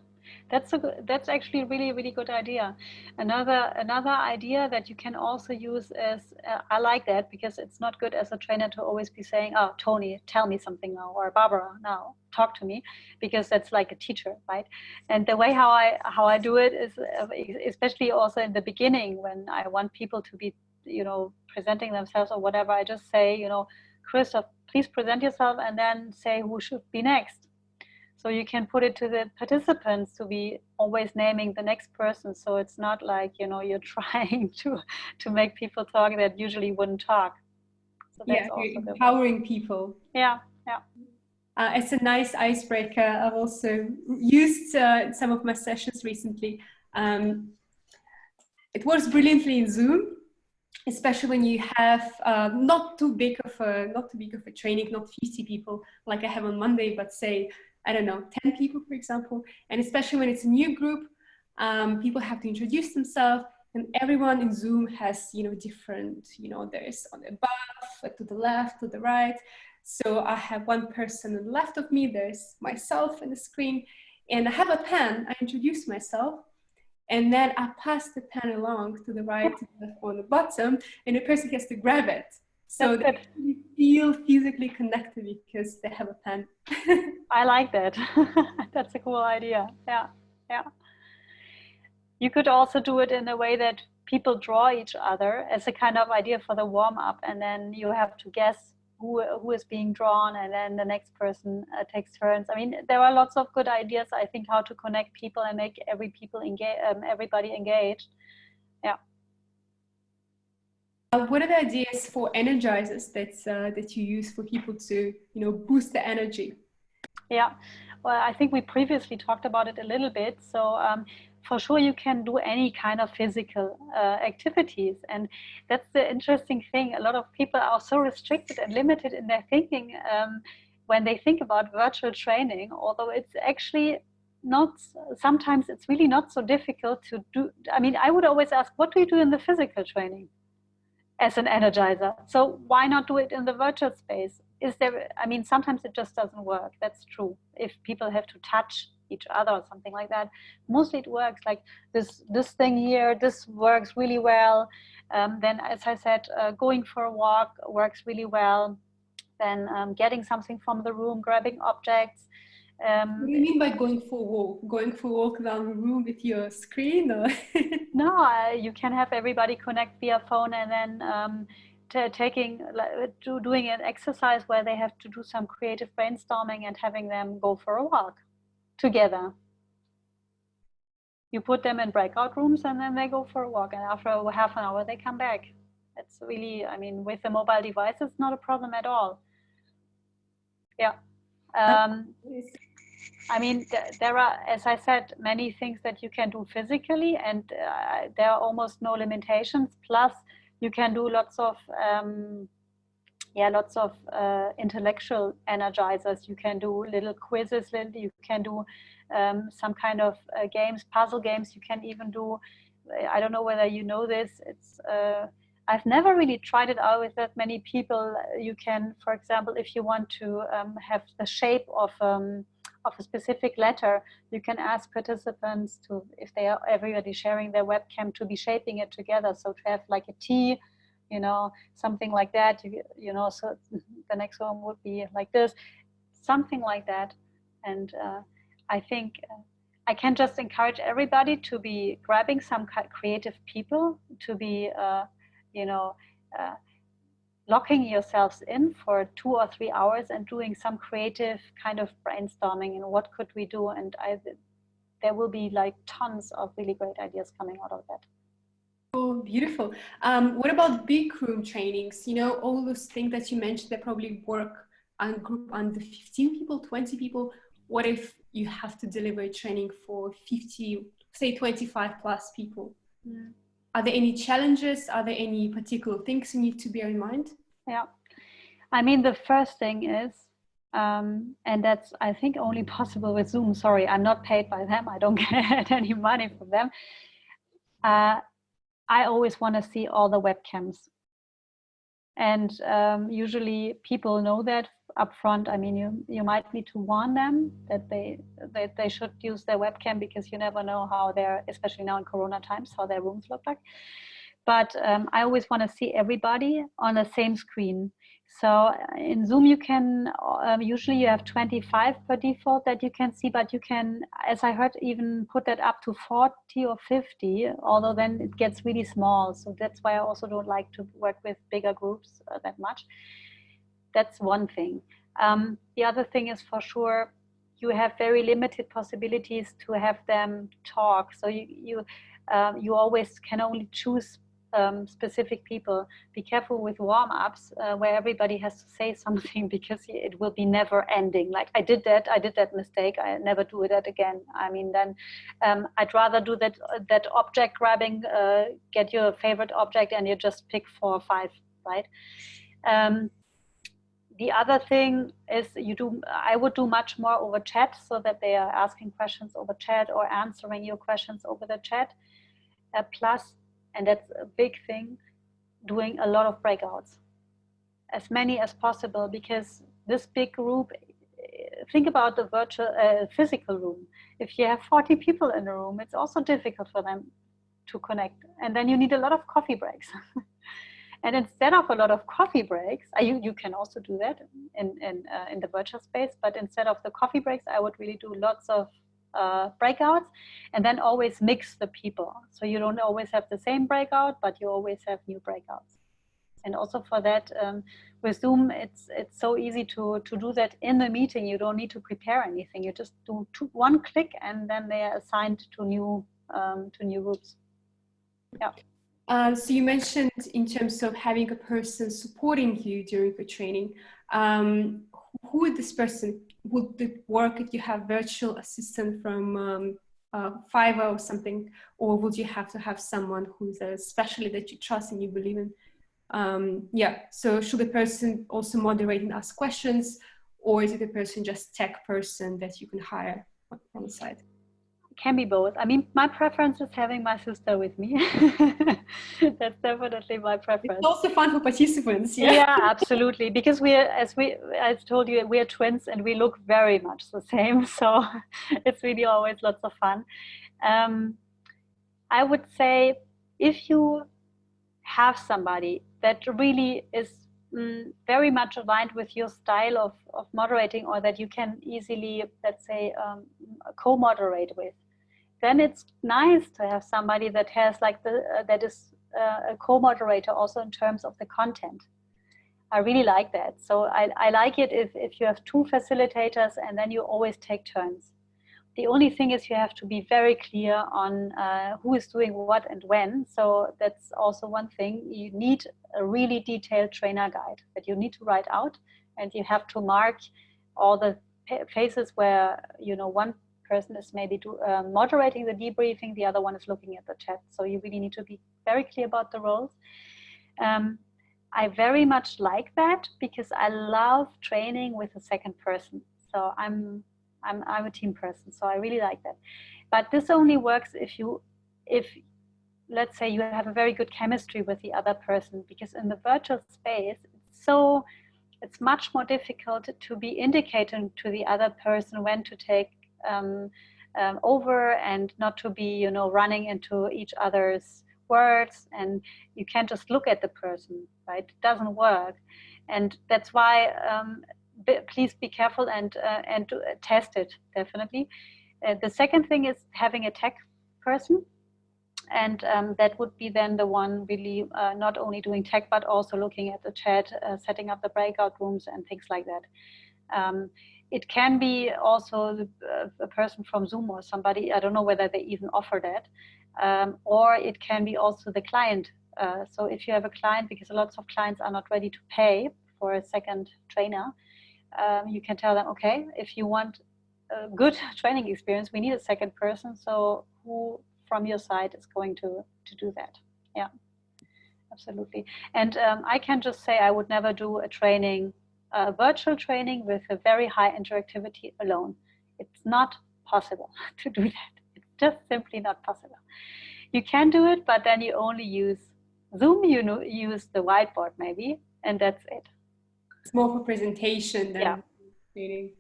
That's good. That's actually a really, really good idea. Another idea that you can also use is, I like that, because it's not good as a trainer to always be saying, oh, Tony, tell me something now, or Barbara, now talk to me, because that's like a teacher, right? And the way how I do it is, especially also in the beginning, when I want people to be, you know, presenting themselves or whatever, I just say, you know, Christoph, please present yourself, and then say who should be next. So you can put it to the participants to be always naming the next person. So it's not like, you know, you're trying to make people talk that usually wouldn't talk. So that's you're empowering people. Yeah. It's a nice icebreaker. I've also used in some of my sessions recently. It works brilliantly in Zoom, especially when you have not too big of a training, not 50 people like I have on Monday, but say, I don't know, 10 people, for example. And especially when it's a new group, people have to introduce themselves, and everyone in Zoom has, you know, different, you know, there's on the above, to the left, to the right. So I have one person on the left of me, there's myself on the screen, and I have a pen, I introduce myself, and then I pass the pen along to the right, to the left, on the bottom, and the person has to grab it. So they feel physically connected because they have a pen. I like that. That's a cool idea. Yeah. You could also do it in a way that people draw each other as a kind of idea for the warm-up, and then you have to guess who is being drawn, and then the next person takes turns. I mean, there are lots of good ideas, I think, how to connect people and make everybody engaged. Yeah. What are the ideas for energizers that you use for people to, you know, boost the energy? Yeah, well, I think we previously talked about it a little bit. So for sure, you can do any kind of physical activities. And that's the interesting thing. A lot of people are so restricted and limited in their thinking. when they think about virtual training, although it's actually not, sometimes it's really not so difficult to do. I mean, I would always ask, what do you do in the physical training as an energizer? So why not do it in the virtual space? Is there, I mean, sometimes it just doesn't work. That's true. If people have to touch each other or something like that, mostly it works. Like this thing here, this works really well. Then, as I said, going for a walk works really well. Then getting something from the room, grabbing objects. What do you mean by going for a walk? Going for a walk around the room with your screen? Or? No, you can have everybody connect via phone, and then doing an exercise where they have to do some creative brainstorming and having them go for a walk together. You put them in breakout rooms and then they go for a walk, and after half an hour they come back. It's really, I mean, with the mobile device, it's not a problem at all. Yeah. I mean, there are, as I said, many things that you can do physically, and there are almost no limitations. Plus, you can do lots of intellectual energizers. You can do little quizzes. You can do some kind of games, puzzle games. You can even do, I don't know whether you know this. It's I've never really tried it out with that many people. You can, for example, if you want to have the shape of a specific letter, you can ask participants to, if they are everybody sharing their webcam, to be shaping it together. So to have like a T, you know, something like that, you know, so the next one would be like this, something like that. And I think I can just encourage everybody to be grabbing some creative people, to be, locking yourselves in for 2 or 3 hours and doing some creative kind of brainstorming and what could we do. And there will be like tons of really great ideas coming out of that. Oh, beautiful. What about big room trainings? You know, all those things that you mentioned that probably work on a group under 15 people, 20 people. What if you have to deliver a training for 50, say 25 plus people? Mm. Are there any challenges? Are there any particular things you need to bear in mind? Yeah, I mean, the first thing is, and that's, I think, only possible with Zoom. Sorry, I'm not paid by them. I don't get any money from them. I always want to see all the webcams. And usually people know that up front. I mean, you might need to warn them that they should use their webcam, because you never know how they're, especially now in Corona times, how their rooms look like. But I always want to see everybody on the same screen. So in Zoom, you can, usually you have 25 per default that you can see, but you can, as I heard, even put that up to 40 or 50, although then it gets really small. So that's why I also don't like to work with bigger groups that much. That's one thing. The other thing is, for sure, you have very limited possibilities to have them talk. So you always can only choose specific people. Be careful with warm-ups where everybody has to say something, because it will be never ending. Like, I did that mistake, I never do that again. I mean, then I'd rather do that object grabbing, get your favorite object and you just pick 4 or 5, right? The other thing is, I would do much more over chat, so that they are asking questions over chat or answering your questions over the chat. Plus, and that's a big thing, doing a lot of breakouts, as many as possible, because this big group, think about the virtual physical room. If you have 40 people in a room, it's also difficult for them to connect, and then you need a lot of coffee breaks. And instead of a lot of coffee breaks, you can also do that in the virtual space, but instead of the coffee breaks, I would really do lots of breakouts, and then always mix the people. So you don't always have the same breakout, but you always have new breakouts. And also for that, with Zoom, it's so easy to do that in the meeting. You don't need to prepare anything. You just do one click, and then they are assigned to new groups. Yeah. So you mentioned, in terms of having a person supporting you during the training, who would this person, would it work if you have virtual assistant from Fiverr or something, or would you have to have someone who's a specialist that you trust and you believe in? Yeah, so should the person also moderate and ask questions, or is it a person, just tech person that you can hire from the side? Can be both. I mean, my preference is having my sister with me. That's definitely my preference. It's also fun for participants. Yeah, absolutely. Because I told you, we are twins and we look very much the same. So it's really always lots of fun. I would say if you have somebody that really is very much aligned with your style of moderating, or that you can easily, let's say, co-moderate with, then it's nice to have somebody that has like that is a co-moderator also in terms of the content. I really like that. So I like it if you have two facilitators and then you always take turns. The only thing is you have to be very clear on who is doing what and when. So that's also one thing. You need a really detailed trainer guide that you need to write out, and you have to mark all the phases where, you know, one person is maybe moderating the debriefing, the other one is looking at the chat. So you really need to be very clear about the roles. I very much like that because I love training with a second person. So I'm a team person, so I really like that. But this only works if let's say you have a very good chemistry with the other person, because in the virtual space, it's much more difficult to be indicating to the other person when to take over and not to be, you know, running into each other's words, and you can't just look at the person, right? It doesn't work. And that's why please be careful and test it, definitely. The second thing is having a tech person, and that would be then the one really not only doing tech but also looking at the chat, setting up the breakout rooms and things like that. It can be also a person from Zoom or somebody, I don't know whether they even offer that, or it can be also the client. So if you have a client, because lots of clients are not ready to pay for a second trainer, you can tell them, okay, if you want a good training experience, we need a second person. So who from your side is going to do that? Yeah, absolutely. And I can just say I would never do a training, virtual training with a very high interactivity alone. It's not possible to do that. It's just simply not possible. You can do it, but then you only use Zoom, you know, use the whiteboard maybe, and that's it. It's more for presentation than training.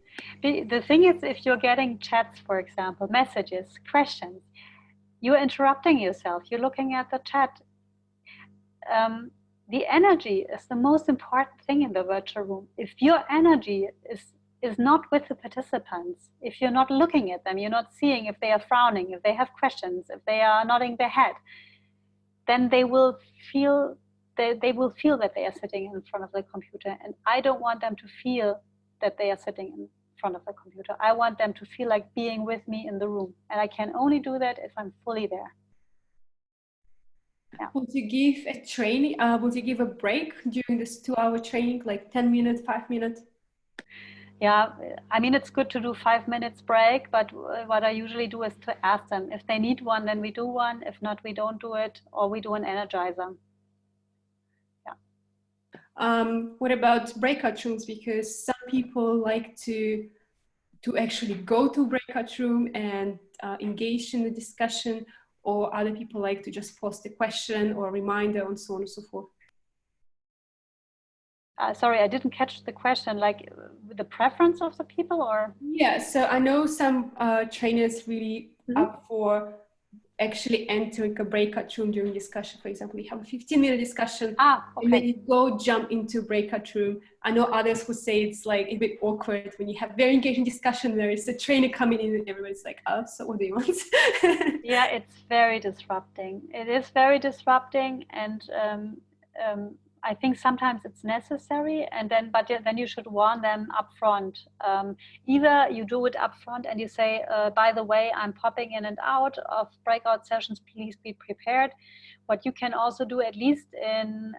The thing is, if you're getting chats, for example, messages, questions, you're interrupting yourself, you're looking at the chat. The energy is the most important thing in the virtual room. If your energy is not with the participants, if you're not looking at them, you're not seeing if they are frowning, if they have questions, if they are nodding their head, then they will feel that they are sitting in front of the computer. And I don't want them to feel that they are sitting in front of the computer. I want them to feel like being with me in the room. And I can only do that if I'm fully there. Yeah. Would you give a training, would you give a break during this 2-hour training, like 10 minutes, 5 minutes? Yeah, I mean, it's good to do 5 minutes break, but what I usually do is to ask them if they need one, then we do one. If not, we don't do it, or we do an energizer. Yeah. What about breakout rooms? Because some people like to actually go to breakout room and engage in the discussion, or other people like to just post a question or a reminder and so on and so forth. Sorry, I didn't catch the question, like the preference of the people, or? Yeah, so I know some trainers really up for actually entering a breakout room during discussion. For example, we have a 15-minute discussion, okay. And then you jump into breakout room. I know others who say it's like a bit awkward when you have very engaging discussion, there is a trainer coming in and everyone's like, oh, so what do you want? Yeah, it's very disrupting. It is very disrupting, and I think sometimes it's necessary, and but then you should warn them up front. Either you do it up front and you say, by the way, I'm popping in and out of breakout sessions, please be prepared. What you can also do, at least in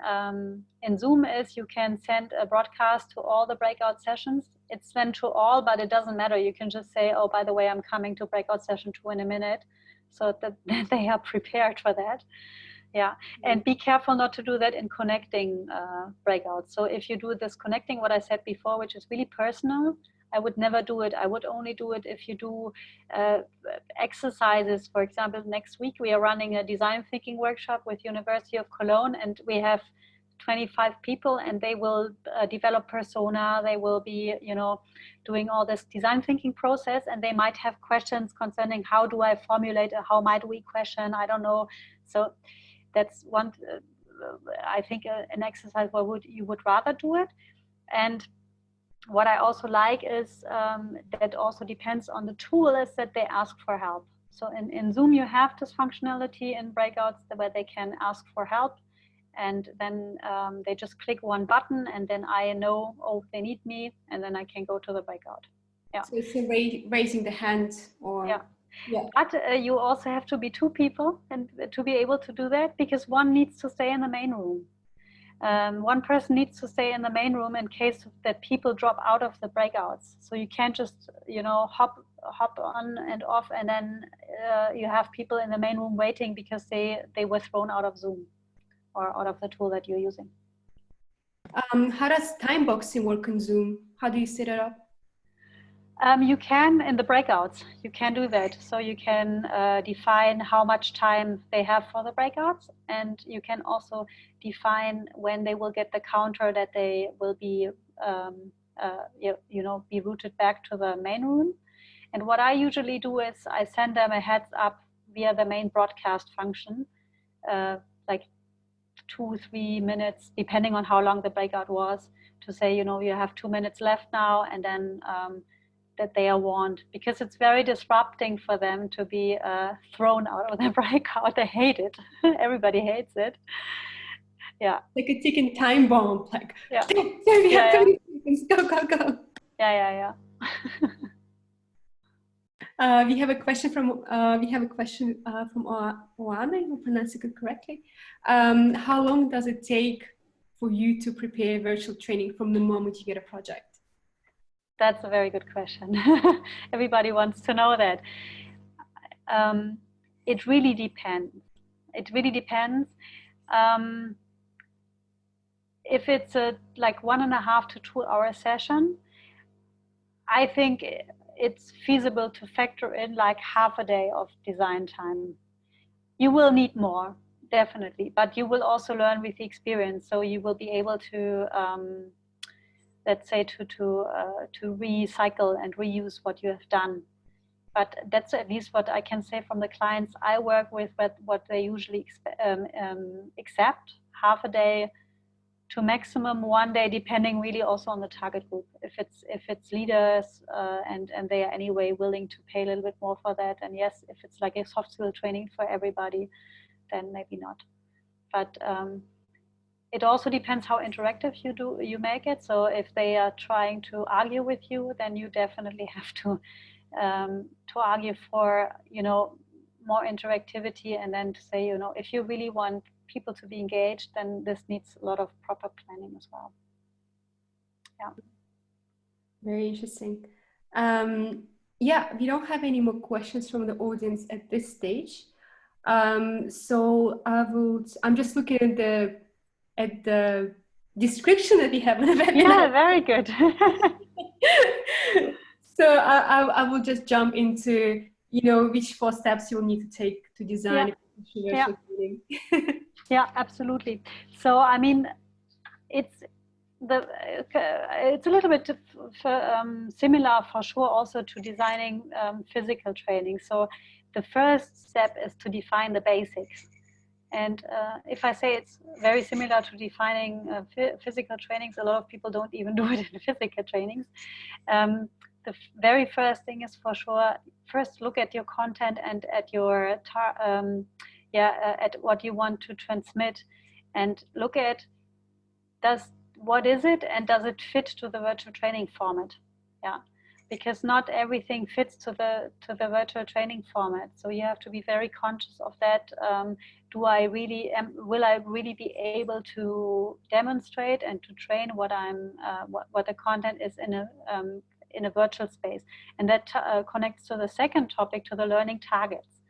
Zoom, is you can send a broadcast to all the breakout sessions. It's sent to all, but it doesn't matter. You can just say, oh, by the way, I'm coming to breakout session 2 in a minute, so that they are prepared for that. Yeah, and be careful not to do that in connecting breakouts. So if you do this connecting, what I said before, which is really personal, I would never do it. I would only do it if you do exercises. For example, next week we are running a design thinking workshop with University of Cologne, and we have 25 people, and they will develop persona. They will be, you know, doing all this design thinking process, and they might have questions concerning how do I formulate, how might we question, I don't know. So that's one, I think, an exercise where you would rather do it. And what I also like is that also depends on the tool, is that they ask for help. So in Zoom, you have this functionality in breakouts where they can ask for help. And then they just click one button, and then I know, oh, they need me, and then I can go to the breakout. Yeah. So it's raising the hand, or yeah. But you also have to be two people and to be able to do that, because one needs to stay in the main room. One person needs to stay in the main room in case that people drop out of the breakouts. So you can't just, you know, hop on and off, and then you have people in the main room waiting because they were thrown out of Zoom or out of the tool that you're using. How does time boxing work on Zoom? How do you set it up? You can in the breakouts, you can do that. So you can define how much time they have for the breakouts, and you can also define when they will get the counter that they will be, you know, be routed back to the main room. And what I usually do is I send them a heads up via the main broadcast function, like 2-3 minutes, depending on how long the breakout was, to say, you know, you have 2 minutes left now, and then that they are warned, because it's very disrupting for them to be thrown out of the breakout. They hate it. Everybody hates it. Yeah. Like a ticking time bomb. Like, yeah. We have 20 seconds. Go. Yeah. We have a question from Oana, if I pronounce it correctly. How long does it take for you to prepare virtual training from the moment you get a project? That's a very good question. Everybody wants to know that. It really depends. It really depends. If it's a like 1.5 to 2 hour session, I think it's feasible to factor in like half a day of design time. You will need more, definitely, but you will also learn with the experience. So you will be able to, let's say, to recycle and reuse what you have done. But that's at least what I can say from the clients I work with, but what they usually accept, half a day to maximum 1 day, depending really also on the target group. If it's leaders and they are anyway willing to pay a little bit more for that, and yes, if it's like a soft skill training for everybody, then maybe not. But it also depends how interactive you make it. So if they are trying to argue with you, then you definitely have to argue for, you know, more interactivity, and then to say, you know, if you really want people to be engaged, then this needs a lot of proper planning as well. Yeah. Very interesting. Yeah, we don't have any more questions from the audience at this stage. So I'm just looking at the description that we have on the webinar. Yeah, very good. So I will just jump into, you know, which 4 steps you'll need to take to design a virtual training. Yeah, absolutely. So I mean, it's a little bit similar for sure also to designing physical training. So the first step is to define the basics. And if I say it's very similar to defining physical trainings, a lot of people don't even do it in physical trainings. The very first thing is for sure, first look at your content and at your at what you want to transmit, and look at what is it, and does it fit to the virtual training format? Yeah, because not everything fits to the virtual training format. So you have to be very conscious of that. Will I really be able to demonstrate and to train what what the content is in a virtual space? And that connects to the second topic, to the learning targets.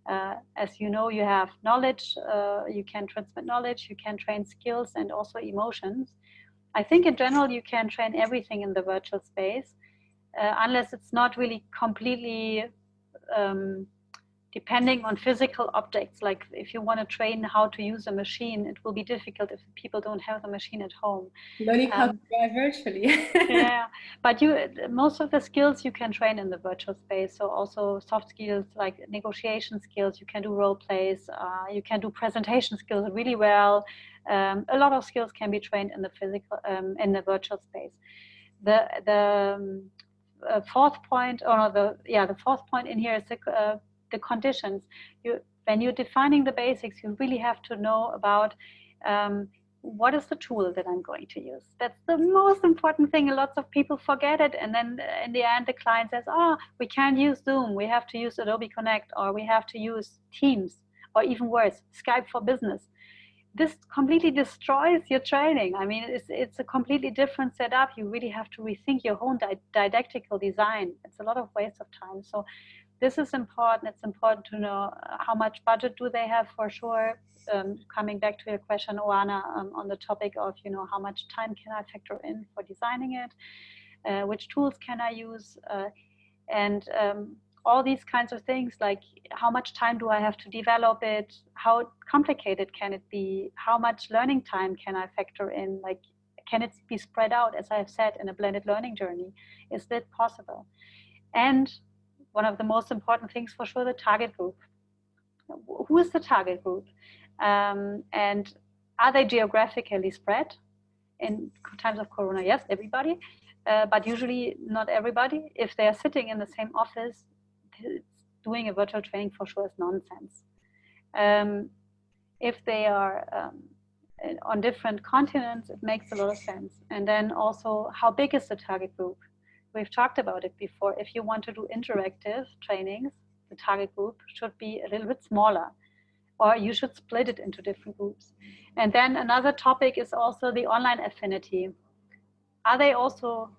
As you know, you have knowledge, you can transmit knowledge, you can train skills and also emotions. I think in general, you can train everything in the virtual space, unless it's not really completely depending on physical objects. Like if you want to train how to use a machine, it will be difficult if people don't have the machine at home. Learning how to drive virtually. Yeah, but most of the skills you can train in the virtual space. So also soft skills like negotiation skills, you can do role plays, you can do presentation skills really well. A lot of skills can be trained in the physical, in the virtual space. The fourth point, or the fourth point in here is the conditions. When you're defining the basics, you really have to know about what is the tool that I'm going to use. That's the most important thing. Lots of people forget it, and then in the end the client says, oh, we can't use Zoom, we have to use Adobe Connect, or we have to use Teams, or even worse, Skype for Business. This completely destroys your training. I mean, it's a completely different setup. You really have to rethink your whole didactical design. It's a lot of waste of time. So this is important. It's important to know how much budget do they have, for sure. Coming back to your question, Oana, on the topic of, how much time can I factor in for designing it? Which tools can I use? And all these kinds of things, like how much time do I have to develop it? How complicated can it be? How much learning time can I factor in? Like, can it be spread out, as I've said, in a blended learning journey? Is that possible? And one of the most important things, for sure, the target group. Who is the target group? And are they geographically spread? In times of Corona, yes, everybody, but usually not everybody. If they are sitting in the same office, doing a virtual training for sure is nonsense. If they are on different continents, it makes a lot of sense. And then also, how big is the target group? We've talked about it before. If you want to do interactive trainings, the target group should be a little bit smaller, or you should split it into different groups. And then another topic is also the online affinity. Are they also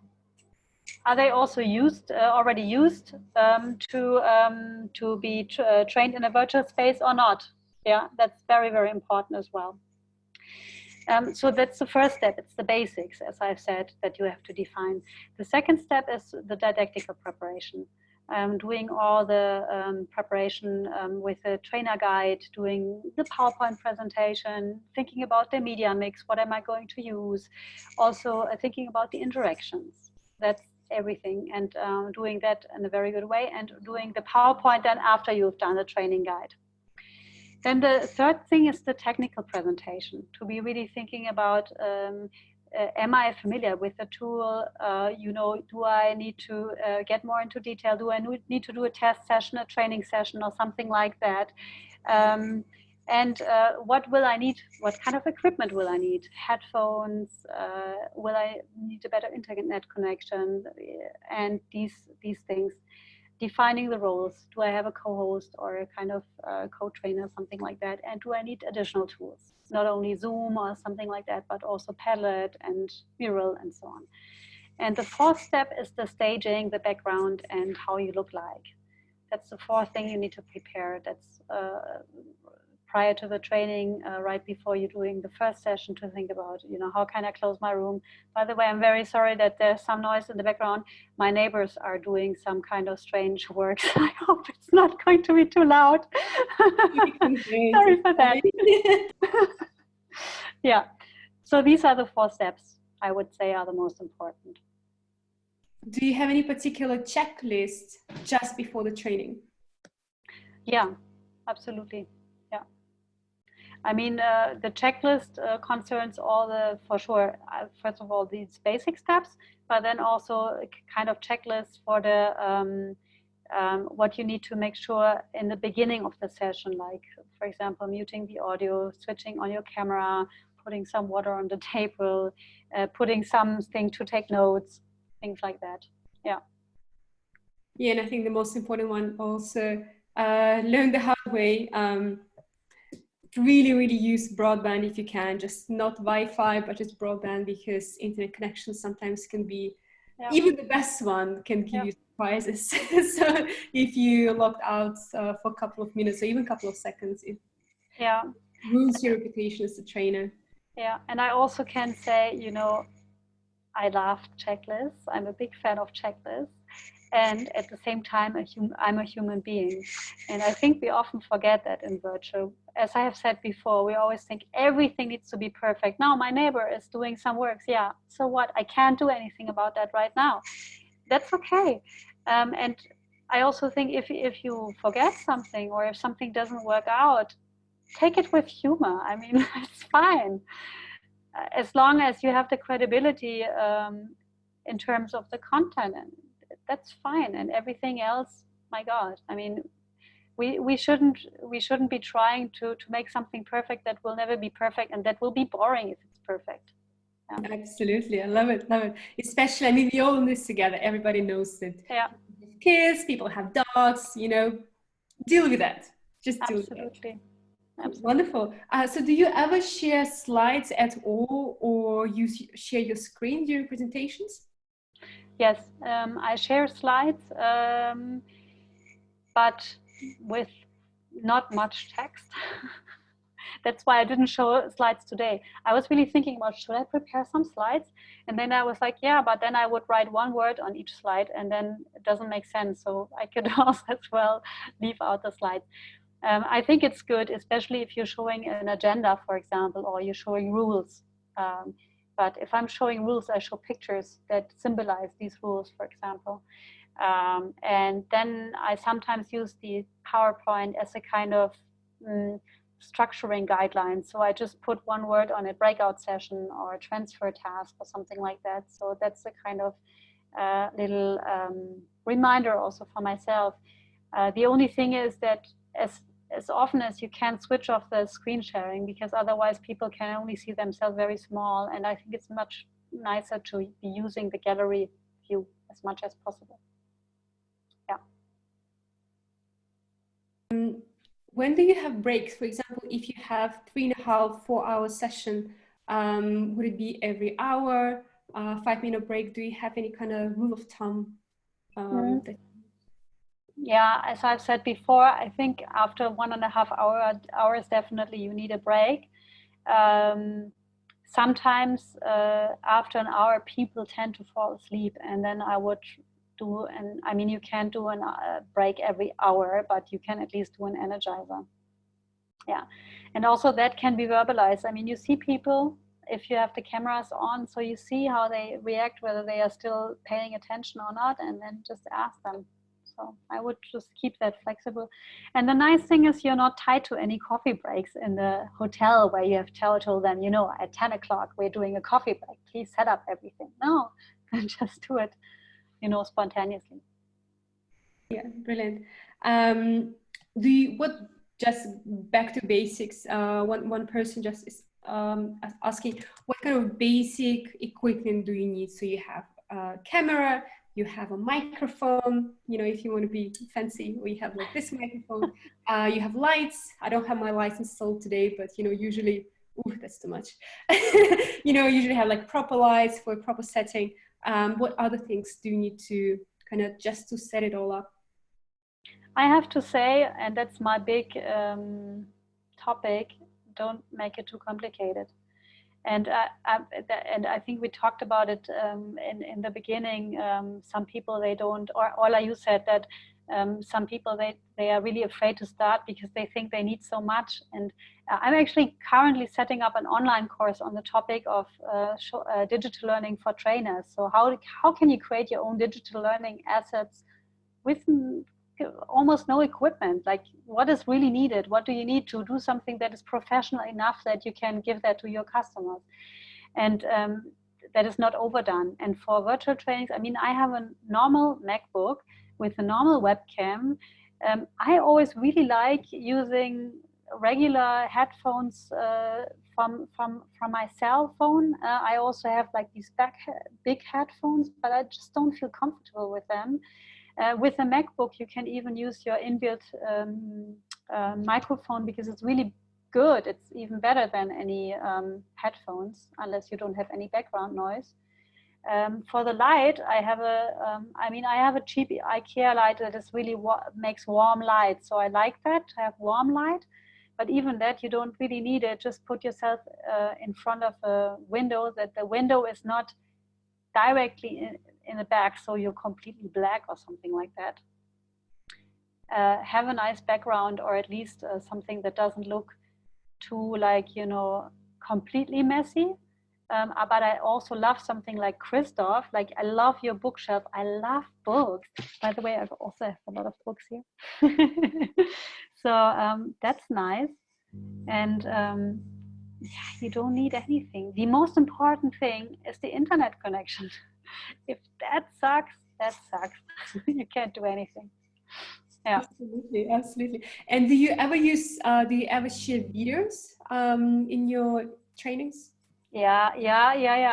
already used to be trained in a virtual space or not? Yeah, that's very, very important as well. So that's the first step. It's the basics, as I've said, that you have to define. The second step is the didactical preparation. Doing all the preparation with a trainer guide, doing the PowerPoint presentation, thinking about the media mix, what am I going to use? Also thinking about the interactions. That's everything, and doing that in a very good way, and doing the PowerPoint then after you've done the training guide. Then the third thing is the technical presentation, to be really thinking about, am I familiar with the tool? Do I need to get more into detail? Do I need to do a test session, a training session, or something like that? And what will I need? What kind of equipment will I need? Headphones? Will I need a better internet connection? And these things. Defining the roles. Do I have a co-host or a kind of co-trainer, something like that? And do I need additional tools? Not only Zoom or something like that, but also Padlet and Mural and so on. And the fourth step is the staging, the background, and how you look like. That's the fourth thing you need to prepare. That's prior to the training, right before you're doing the first session, to think about, how can I close my room? By the way, I'm very sorry that there's some noise in the background. My neighbors are doing some kind of strange work. So I hope it's not going to be too loud. Sorry for that. Yeah. So these are the 4 steps I would say are the most important. Do you have any particular checklist just before the training? Yeah, absolutely. Yeah. I mean, the checklist concerns all the, for sure, first of all, these basic steps, but then also a kind of checklist for the, what you need to make sure in the beginning of the session, like, for example, muting the audio, switching on your camera, putting some water on the table, putting something to take notes, things like that. Yeah. Yeah, and I think the most important one also, learn the hard way. Really use broadband if you can, just not Wi-Fi, but just broadband, because internet connections sometimes can be Yeah. Even the best one can give you surprises. So if you logged out for a couple of minutes or even a couple of seconds, it ruins your reputation as a trainer. Yeah, and I also can say, you know, I love checklists. I'm a big fan of checklists. And at the same time, I'm a human being. And I think we often forget that in virtual. As I have said before, we always think everything needs to be perfect. Now my neighbor is doing some works. Yeah, so what? I can't do anything about that right now. That's okay. And I also think if you forget something or if something doesn't work out, take it with humor. I mean, it's fine. As long as you have the credibility in terms of the content, and that's fine. And everything else, my God, I mean, we shouldn't be trying to make something perfect that will never be perfect, and that will be boring if it's perfect. Yeah. Absolutely, I love it, love it. Especially, I mean, we all in this together. Everybody knows that. Yeah. Kids, people have dogs. You know, deal with that. Just deal with it. Absolutely. Wonderful. So do you ever share slides at all, or you share your screen during presentations? Yes, I share slides, but with not much text. That's why I didn't show slides today. I was really thinking about, should I prepare some slides? And then I was like, yeah, but then I would write one word on each slide and then it doesn't make sense. So I could also as well leave out the slides. I think it's good, especially if you're showing an agenda, for example, or you're showing rules. But if I'm showing rules, I show pictures that symbolize these rules, for example. And then I sometimes use the PowerPoint as a kind of structuring guidelines. So I just put one word on a breakout session or a transfer task or something like that. So that's a kind of little reminder also for myself. The only thing is that as often as you can, switch off the screen sharing, because otherwise people can only see themselves very small. And I think it's much nicer to be using the gallery view as much as possible. Yeah. When do you have breaks? For example, if you have 3.5, 4-hour session, would it be every hour, 5-minute break? Do you have any kind of rule of thumb? Yeah, as I've said before, I think after 1.5 hours, definitely you need a break. Sometimes after an hour, people tend to fall asleep, and then I would do, and I mean, you can't do a break every hour, but you can at least do an energizer. Yeah, and also that can be verbalized. I mean, you see people, if you have the cameras on, so you see how they react, whether they are still paying attention or not, and then just ask them. So I would just keep that flexible. And the nice thing is you're not tied to any coffee breaks in the hotel where you have told them, you know, at 10 o'clock, we're doing a coffee break. Please set up everything. No, just do it, you know, spontaneously. Yeah, brilliant. Just back to basics, one person just is asking, what kind of basic equipment do you need? So you have a camera, you have a microphone, you know, if you want to be fancy, we have like this microphone, you have lights. I don't have my lights installed today, but you know, usually, ooh, that's too much. You know, usually have like proper lights for a proper setting. What other things do you need to kind of just to set it all up? I have to say, and that's my big topic, don't make it too complicated. And I think we talked about it in the beginning. Some people, they don't, or Ola, you said that some people, they are really afraid to start because they think they need so much. And I'm actually currently setting up an online course on the topic of digital learning for trainers. So how can you create your own digital learning assets with almost no equipment? Like, what is really needed? What do you need to do something that is professional enough that you can give that to your customers, and that is not overdone? And for virtual trainings, I mean, I have a normal MacBook with a normal webcam. I always really like using regular headphones from my cell phone. I also have like these big headphones, but I just don't feel comfortable with them. With a MacBook, you can even use your inbuilt microphone because it's really good. It's even better than any headphones, unless you don't have any background noise. For the light, I have a cheap IKEA light that is really makes warm light. So I like that, to have warm light. But even that, you don't really need it. Just put yourself in front of a window, that the window is not directly in the back, so you're completely black or something like that. Have a nice background, or at least something that doesn't look too, like, completely messy. But I also love something like Christoph. Like, I love your bookshelf. I love books. By the way, I also have a lot of books here. So that's nice. And you don't need anything. The most important thing is the internet connection. If that sucks, that sucks. You can't do anything. Yeah. Absolutely, absolutely. And do you ever share videos in your trainings? Yeah,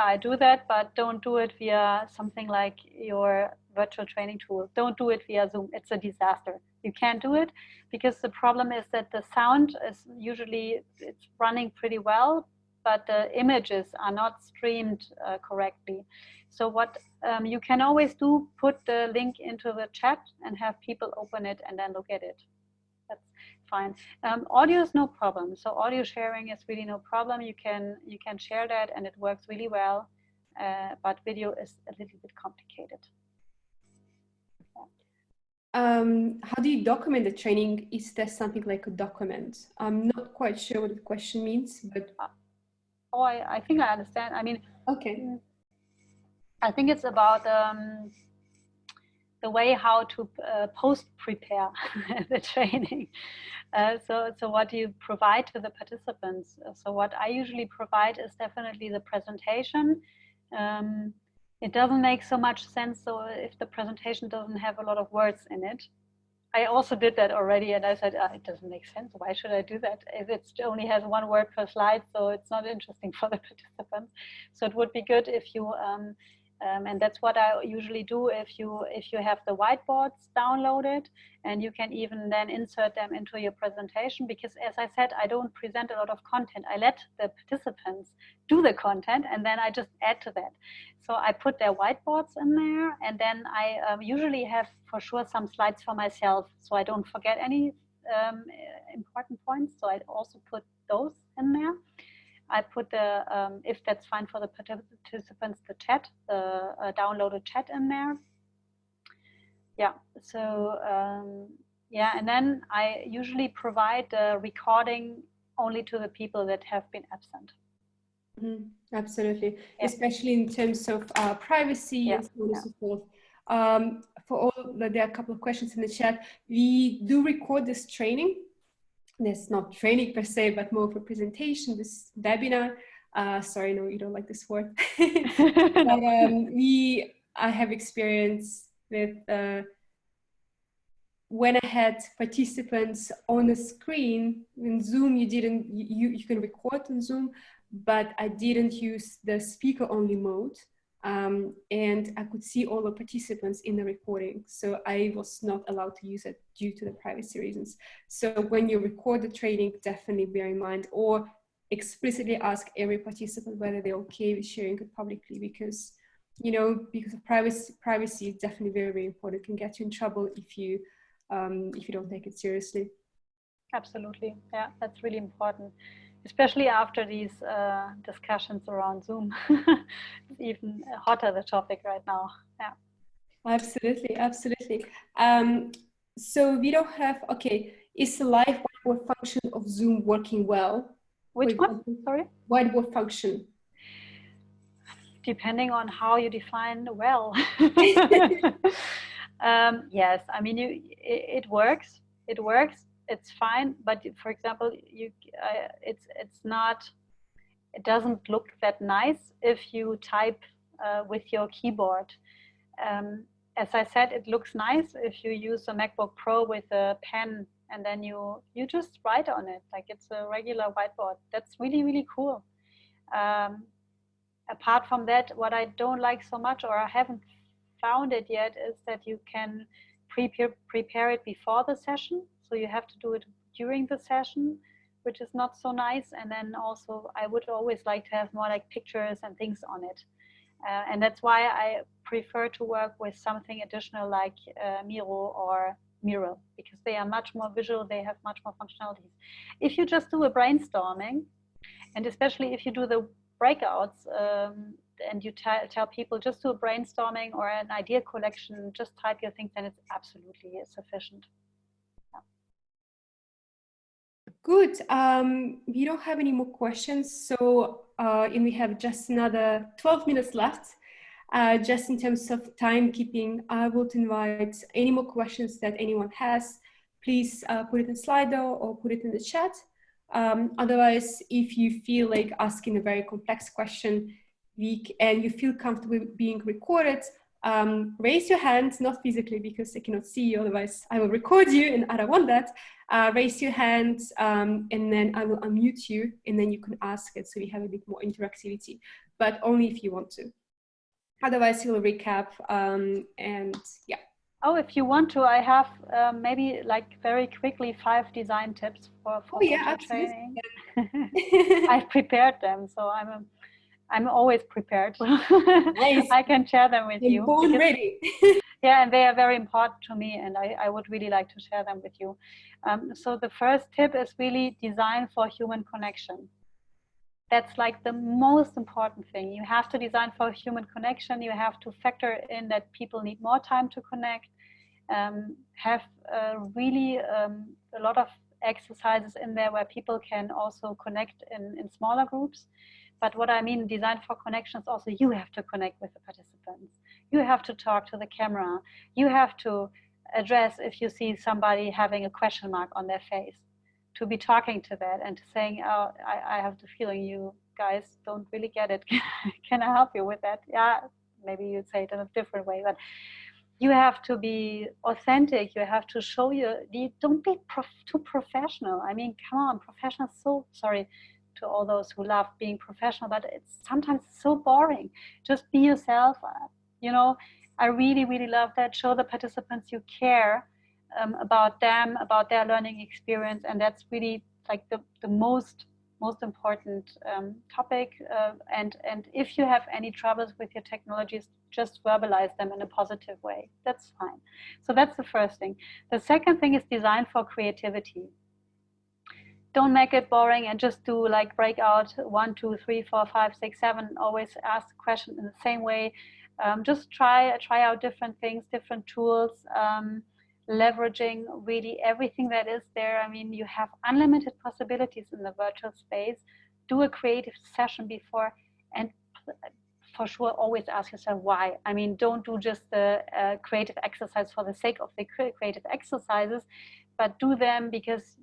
I do that, but don't do it via something like your virtual training tool. Don't do it via Zoom. It's a disaster. You can't do it because the problem is that the sound is usually, it's running pretty well, but the images are not streamed correctly. So what you can always do, put the link into the chat and have people open it and then look at it. That's fine. Audio is no problem. So audio sharing is really no problem. You can share that and it works really well. But video is a little bit complicated. How do you document the training? Is there something like a document? I'm not quite sure what the question means, but I think I understand. I mean, okay. I think it's about the way how to post-prepare the training. So what do you provide to the participants? So what I usually provide is definitely the presentation. It doesn't make so much sense so if the presentation doesn't have a lot of words in it. I also did that already, and I said, it doesn't make sense. Why should I do that? If it only has one word per slide, so it's not interesting for the participants. So it would be good if you and that's what I usually do if you have the whiteboards downloaded, and you can even then insert them into your presentation, because as I said, I don't present a lot of content. I let the participants do the content and then I just add to that. So I put their whiteboards in there, and then I usually have for sure some slides for myself so I don't forget any important points. So I also put those in there. I put the, if that's fine for the participants, the chat, the downloaded chat in there. Yeah, so yeah, and then I usually provide the recording only to the people that have been absent. Mm-hmm. Absolutely, yeah. Especially in terms of privacy and so on and so forth. For all, there are a couple of questions in the chat. We do record this training. There's not training per se, but more of a presentation, this webinar. Sorry, no, you don't like this word. But I have experience with when I had participants on the screen in Zoom. You can record on Zoom, but I didn't use the speaker only mode. And I could see all the participants in the recording. So I was not allowed to use it due to the privacy reasons. So when you record the training, definitely bear in mind, or explicitly ask every participant whether they're okay with sharing it publicly, because, because of privacy is definitely very, very important. It can get you in trouble if you don't take it seriously. Absolutely. Yeah, that's really important. Especially after these discussions around Zoom. It's even hotter, the topic right now. Yeah. Absolutely, absolutely. So we don't have, okay, is the live whiteboard function of Zoom working well? Which one? Sorry? Whiteboard function. Depending on how you define well. Yes, I mean, it works. It works. It's fine, but for example, it doesn't look that nice if you type with your keyboard. As I said, it looks nice if you use a MacBook Pro with a pen and then you just write on it like it's a regular whiteboard. That's really, really cool. Apart from that, what I don't like so much, or I haven't found it yet, is that you can prepare it before the session. So you have to do it during the session, which is not so nice. And then also I would always like to have more like pictures and things on it. And that's why I prefer to work with something additional like Miro or Mural, because they are much more visual, they have much more functionalities. If you just do a brainstorming, and especially if you do the breakouts, and you tell people just do a brainstorming or an idea collection, just type your things, then it's absolutely sufficient. Yeah. Good. We don't have any more questions, so and we have just another 12 minutes left. Just in terms of timekeeping, I would invite any more questions that anyone has. Please put it in Slido or put it in the chat. Otherwise, if you feel like asking a very complex question and you feel comfortable being recorded, raise your hand, not physically because I cannot see you, otherwise I will record you and I don't want that. Raise your hand and then I will unmute you and then you can ask it so we have a bit more interactivity, but only if you want to. Otherwise, we'll recap and yeah. Oh, if you want to, I have maybe like very quickly 5 design tips for virtual training. Yeah. I've prepared them, so I'm always prepared. Nice. I can share them with you. Born ready. Yeah, and they are very important to me, and I would really like to share them with you. So the first tip is really design for human connection. That's like the most important thing. You have to design for human connection. You have to factor in that people need more time to connect. Have really a lot of exercises in there where people can also connect in smaller groups. But what I mean, design for connection is also you have to connect with the participants. You have to talk to the camera. You have to address if you see somebody having a question mark on their face, to be talking to that and to saying, oh, I have the feeling you guys don't really get it. Can I help you with that? Yeah, maybe you'd say it in a different way, but you have to be authentic. You have to show don't be too professional. I mean, come on, professional, so sorry to all those who love being professional, but it's sometimes so boring. Just be yourself. You know, I really, really love that. Show the participants you care about them, about their learning experience, and that's really like the most important topic. And if you have any troubles with your technologies, just verbalize them in a positive way. That's fine. So that's the first thing. The second thing is design for creativity. Don't make it boring and just do like breakout 1, 2, 3, 4, 5, 6, 7. Always ask the question in the same way. Just try out different things, different tools, leveraging really everything that is there. I mean, you have unlimited possibilities in the virtual space. Do a creative session before, and for sure always ask yourself why. I mean, don't do just the creative exercise for the sake of the creative exercises, but do them because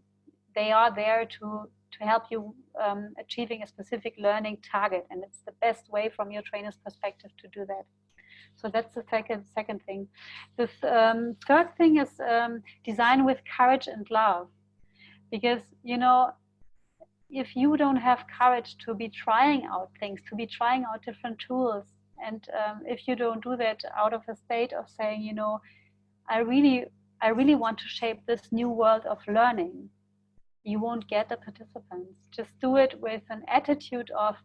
they are there to help you achieving a specific learning target, and it's the best way from your trainer's perspective to do that. So that's the second thing. The third thing is design with courage and love, because you know, if you don't have courage to be trying out things, to be trying out different tools, and if you don't do that out of a state of saying, you know, I really want to shape this new world of learning, you won't get the participants. Just do it with an attitude of,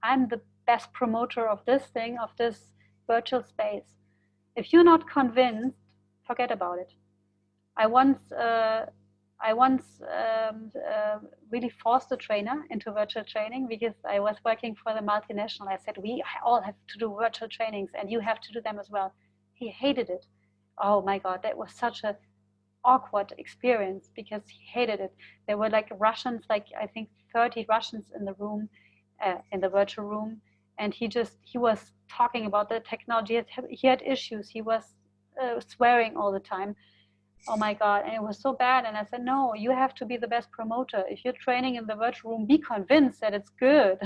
I'm the best promoter of this thing, of this virtual space. If you're not convinced, forget about it. I once really forced a trainer into virtual training because I was working for the multinational. I said, we all have to do virtual trainings and you have to do them as well. He hated it. Oh my God, that was such an awkward experience because he hated it. There were like Russians, like I think 30 Russians in the room, in the virtual room. And he was talking about the technology. He had issues. He was swearing all the time. Oh my God, and it was so bad. And I said, no, you have to be the best promoter. If you're training in the virtual room, be convinced that it's good.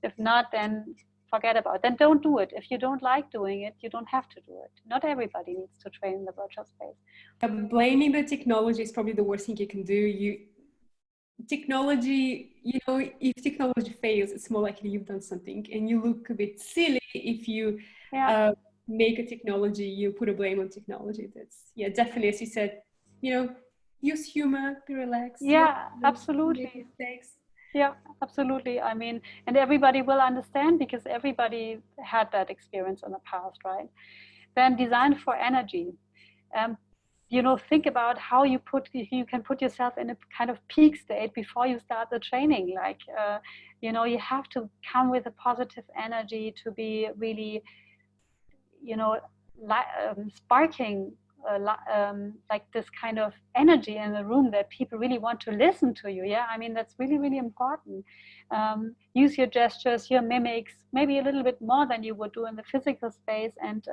If not, then forget about it. Then don't do it. If you don't like doing it, you don't have to do it. Not everybody needs to train in the virtual space. Blaming the technology is probably the worst thing you can do. Technology, you know, if technology fails, it's more likely you've done something, and you look a bit silly if you make a technology, you put a blame on technology. That's, yeah, definitely, as you said, you know, use humor, be relaxed. Yeah, absolutely. Mistakes. Yeah, absolutely. I mean, and everybody will understand because everybody had that experience in the past, right? Then design for energy. Um, think about how you can put yourself in a kind of peak state before you start the training. Like, you have to come with a positive energy to be really, sparking like this kind of energy in the room that people really want to listen to you. Yeah, I mean, that's really, really important. Use your gestures, your mimics, maybe a little bit more than you would do in the physical space, and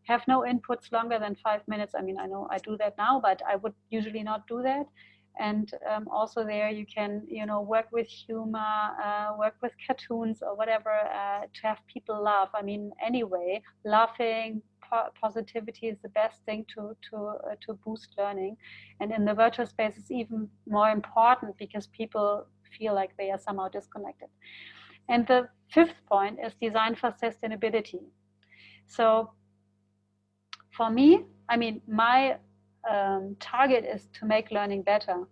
have no inputs longer than 5 minutes. I mean, I know I do that now, but I would usually not do that. And also there you can, work with humor, work with cartoons or whatever, to have people laugh. I mean, anyway, laughing, positivity is the best thing to boost learning. And in the virtual space, it's even more important because people feel like they are somehow disconnected. And the fifth point is design for sustainability. So for me, I mean, my target is to make learning better.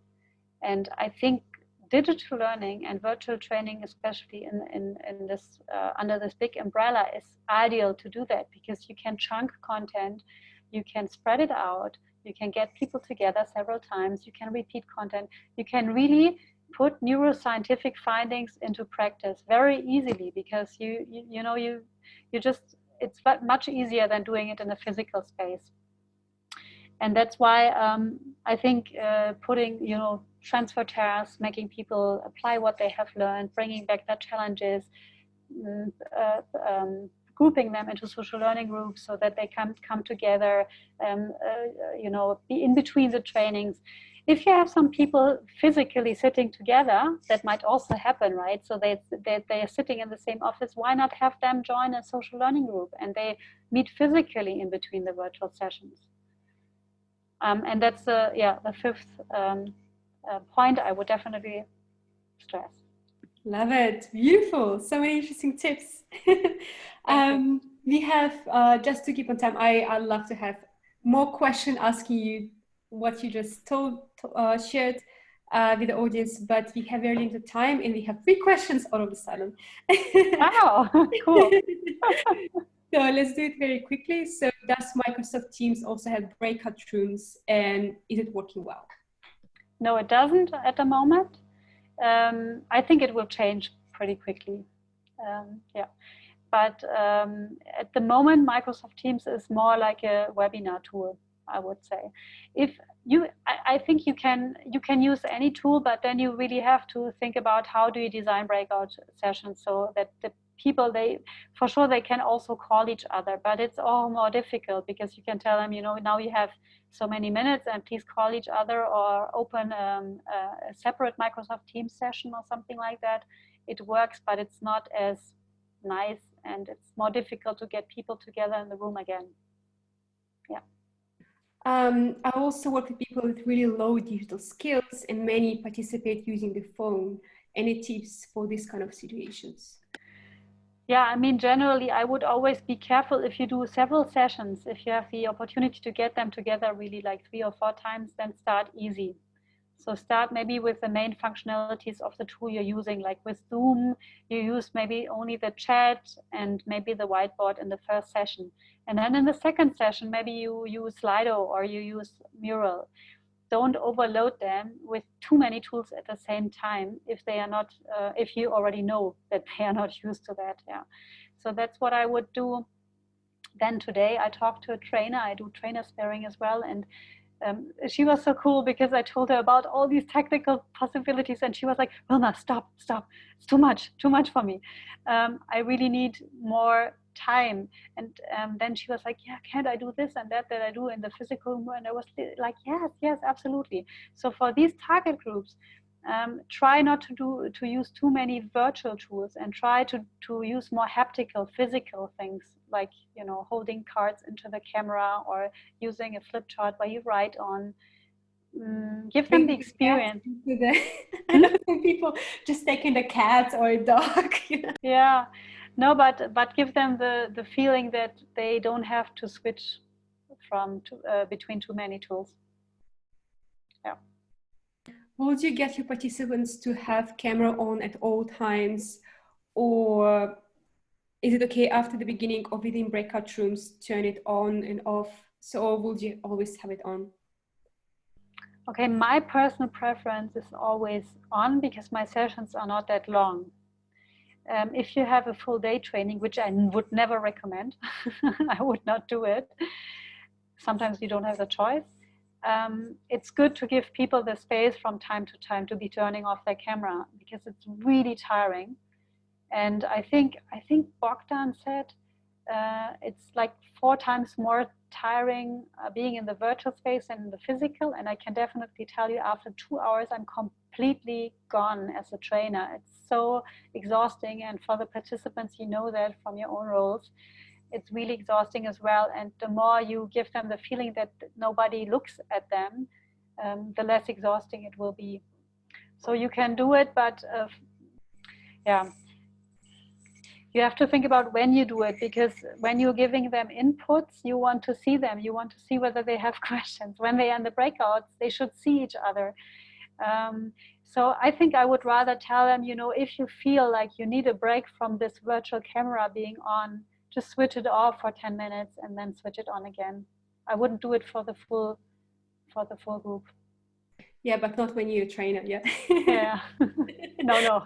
And I think digital learning and virtual training, especially in this under this big umbrella, is ideal to do that because you can chunk content, you can spread it out, you can get people together several times, you can repeat content, you can really put neuroscientific findings into practice very easily because you just, it's much easier than doing it in a physical space. And that's why I think putting, transfer tasks, making people apply what they have learned, bringing back their challenges, grouping them into social learning groups so that they can come together, be in between the trainings. If you have some people physically sitting together, that might also happen, right? So they are sitting in the same office. Why not have them join a social learning group and they meet physically in between the virtual sessions? And that's the fifth point I would definitely stress. Love it. Beautiful. So many interesting tips. We have, just to keep on time, I'd love to have more questions asking you what you just shared with the audience, but we have very limited time and we have 3 questions all of a sudden. Wow, cool. So let's do it very quickly. So does Microsoft Teams also have breakout rooms and is it working well? No, it doesn't at the moment. I think it will change pretty quickly. But at the moment, Microsoft Teams is more like a webinar tool, I would say. I think you can use any tool, but then you really have to think about how do you design breakout sessions so that the people, for sure they can also call each other, but it's all more difficult because you can tell them, now you have so many minutes and please call each other or open a separate Microsoft Teams session or something like that. It works, but it's not as nice and it's more difficult to get people together in the room again. Yeah. I also work with people with really low digital skills and many participate using the phone. Any tips for this kind of situations? Yeah, I mean, generally, I would always be careful if you do several sessions. If you have the opportunity to get them together really like 3 or 4 times, then start easy. So start maybe with the main functionalities of the tool you're using, like with Zoom, you use maybe only the chat and maybe the whiteboard in the first session. And then in the second session, maybe you use Slido or you use Mural. Don't overload them with too many tools at the same time if they are not, if you already know that they are not used to that. Yeah. So that's what I would do. Then today I talked to a trainer, I do trainer sparing as well. And she was so cool because I told her about all these technical possibilities and she was like, Wilma, stop, it's too much for me. I really need more time. And then she was like, yeah, can't I do this and that I do in the physical room? And I was like, yes, absolutely. So for these target groups, try not to use too many virtual tools and try to use more haptical, physical things like, holding cards into the camera or using a flip chart where you write on. Give them the experience. I know some people just taking the cat or a dog. Yeah, no, but give them the feeling that they don't have to switch from between too many tools. Yeah. would you get your participants to have camera on at all times, or is it okay after the beginning or within breakout rooms, turn it on and off? So, or would you always have it on? Okay, my personal preference is always on because my sessions are not that long. If you have a full day training, which I would never recommend, I would not do it. Sometimes you don't have the choice. It's good to give people the space from time to time to be turning off their camera because it's really tiring. And I think Bogdan said it's like 4 times more tiring being in the virtual space than in the physical. And I can definitely tell you after 2 hours, I'm completely gone as a trainer. It's so exhausting. And for the participants, you know that from your own roles, it's really exhausting as well. And the more you give them the feeling that nobody looks at them, the less exhausting it will be. So you can do it, but yeah. You have to think about when you do it, because when you're giving them inputs, you want to see them. You want to see whether they have questions. When they are in the breakouts, they should see each other. So I think I would rather tell them, you know, if you feel like you need a break from this virtual camera being on, just switch it off for 10 minutes and then switch it on again. I wouldn't do it for the full group. Yeah, but not when you're a trainer, yeah. Yeah. No.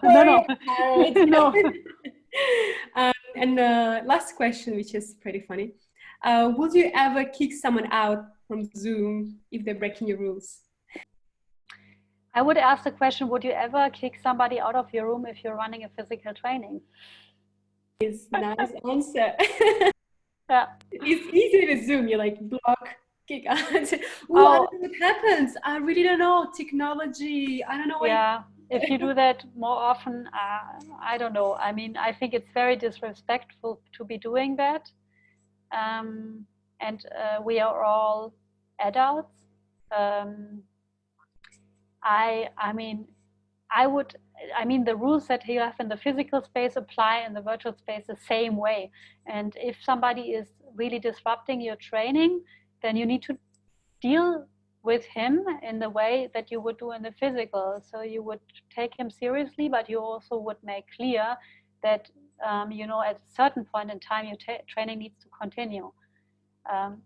And last question, which is pretty funny. Would you ever kick someone out from Zoom if they're breaking your rules? I would ask the question, would you ever kick somebody out of your room if you're running a physical training? Is nice answer. Yeah. It's easy with Zoom. You like block, kick out. I don't know what happens. I really don't know. Technology. I don't know. Yeah. If you do that more often, I don't know. I mean, I think it's very disrespectful to be doing that. And we are all adults. I mean, the rules that you have in the physical space apply in the virtual space the same way. And if somebody is really disrupting your training, then you need to deal with him in the way that you would do in the physical. So you would take him seriously, but you also would make clear that, you know, at a certain point in time, your training needs to continue.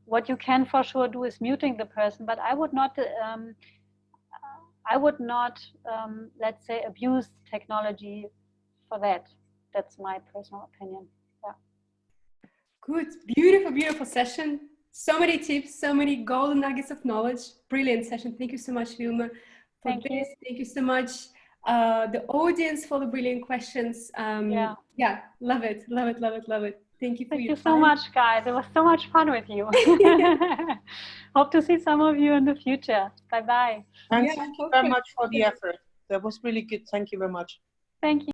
What you can for sure do is muting the person, but I would not, let's say, abuse technology for that. That's my personal opinion. Yeah. Good, beautiful, beautiful session. So many tips, so many golden nuggets of knowledge. Brilliant session. Thank you so much, Vilma, for Thank you. Thank you so much, the audience, for the brilliant questions. Yeah, love it, love it, love it, love it. Thank you for your time. Thank you so much, guys. It was so much fun with you. Hope to see some of you in the future. Bye-bye. Thank you very much for the effort. That was really good. Thank you very much. Thank you.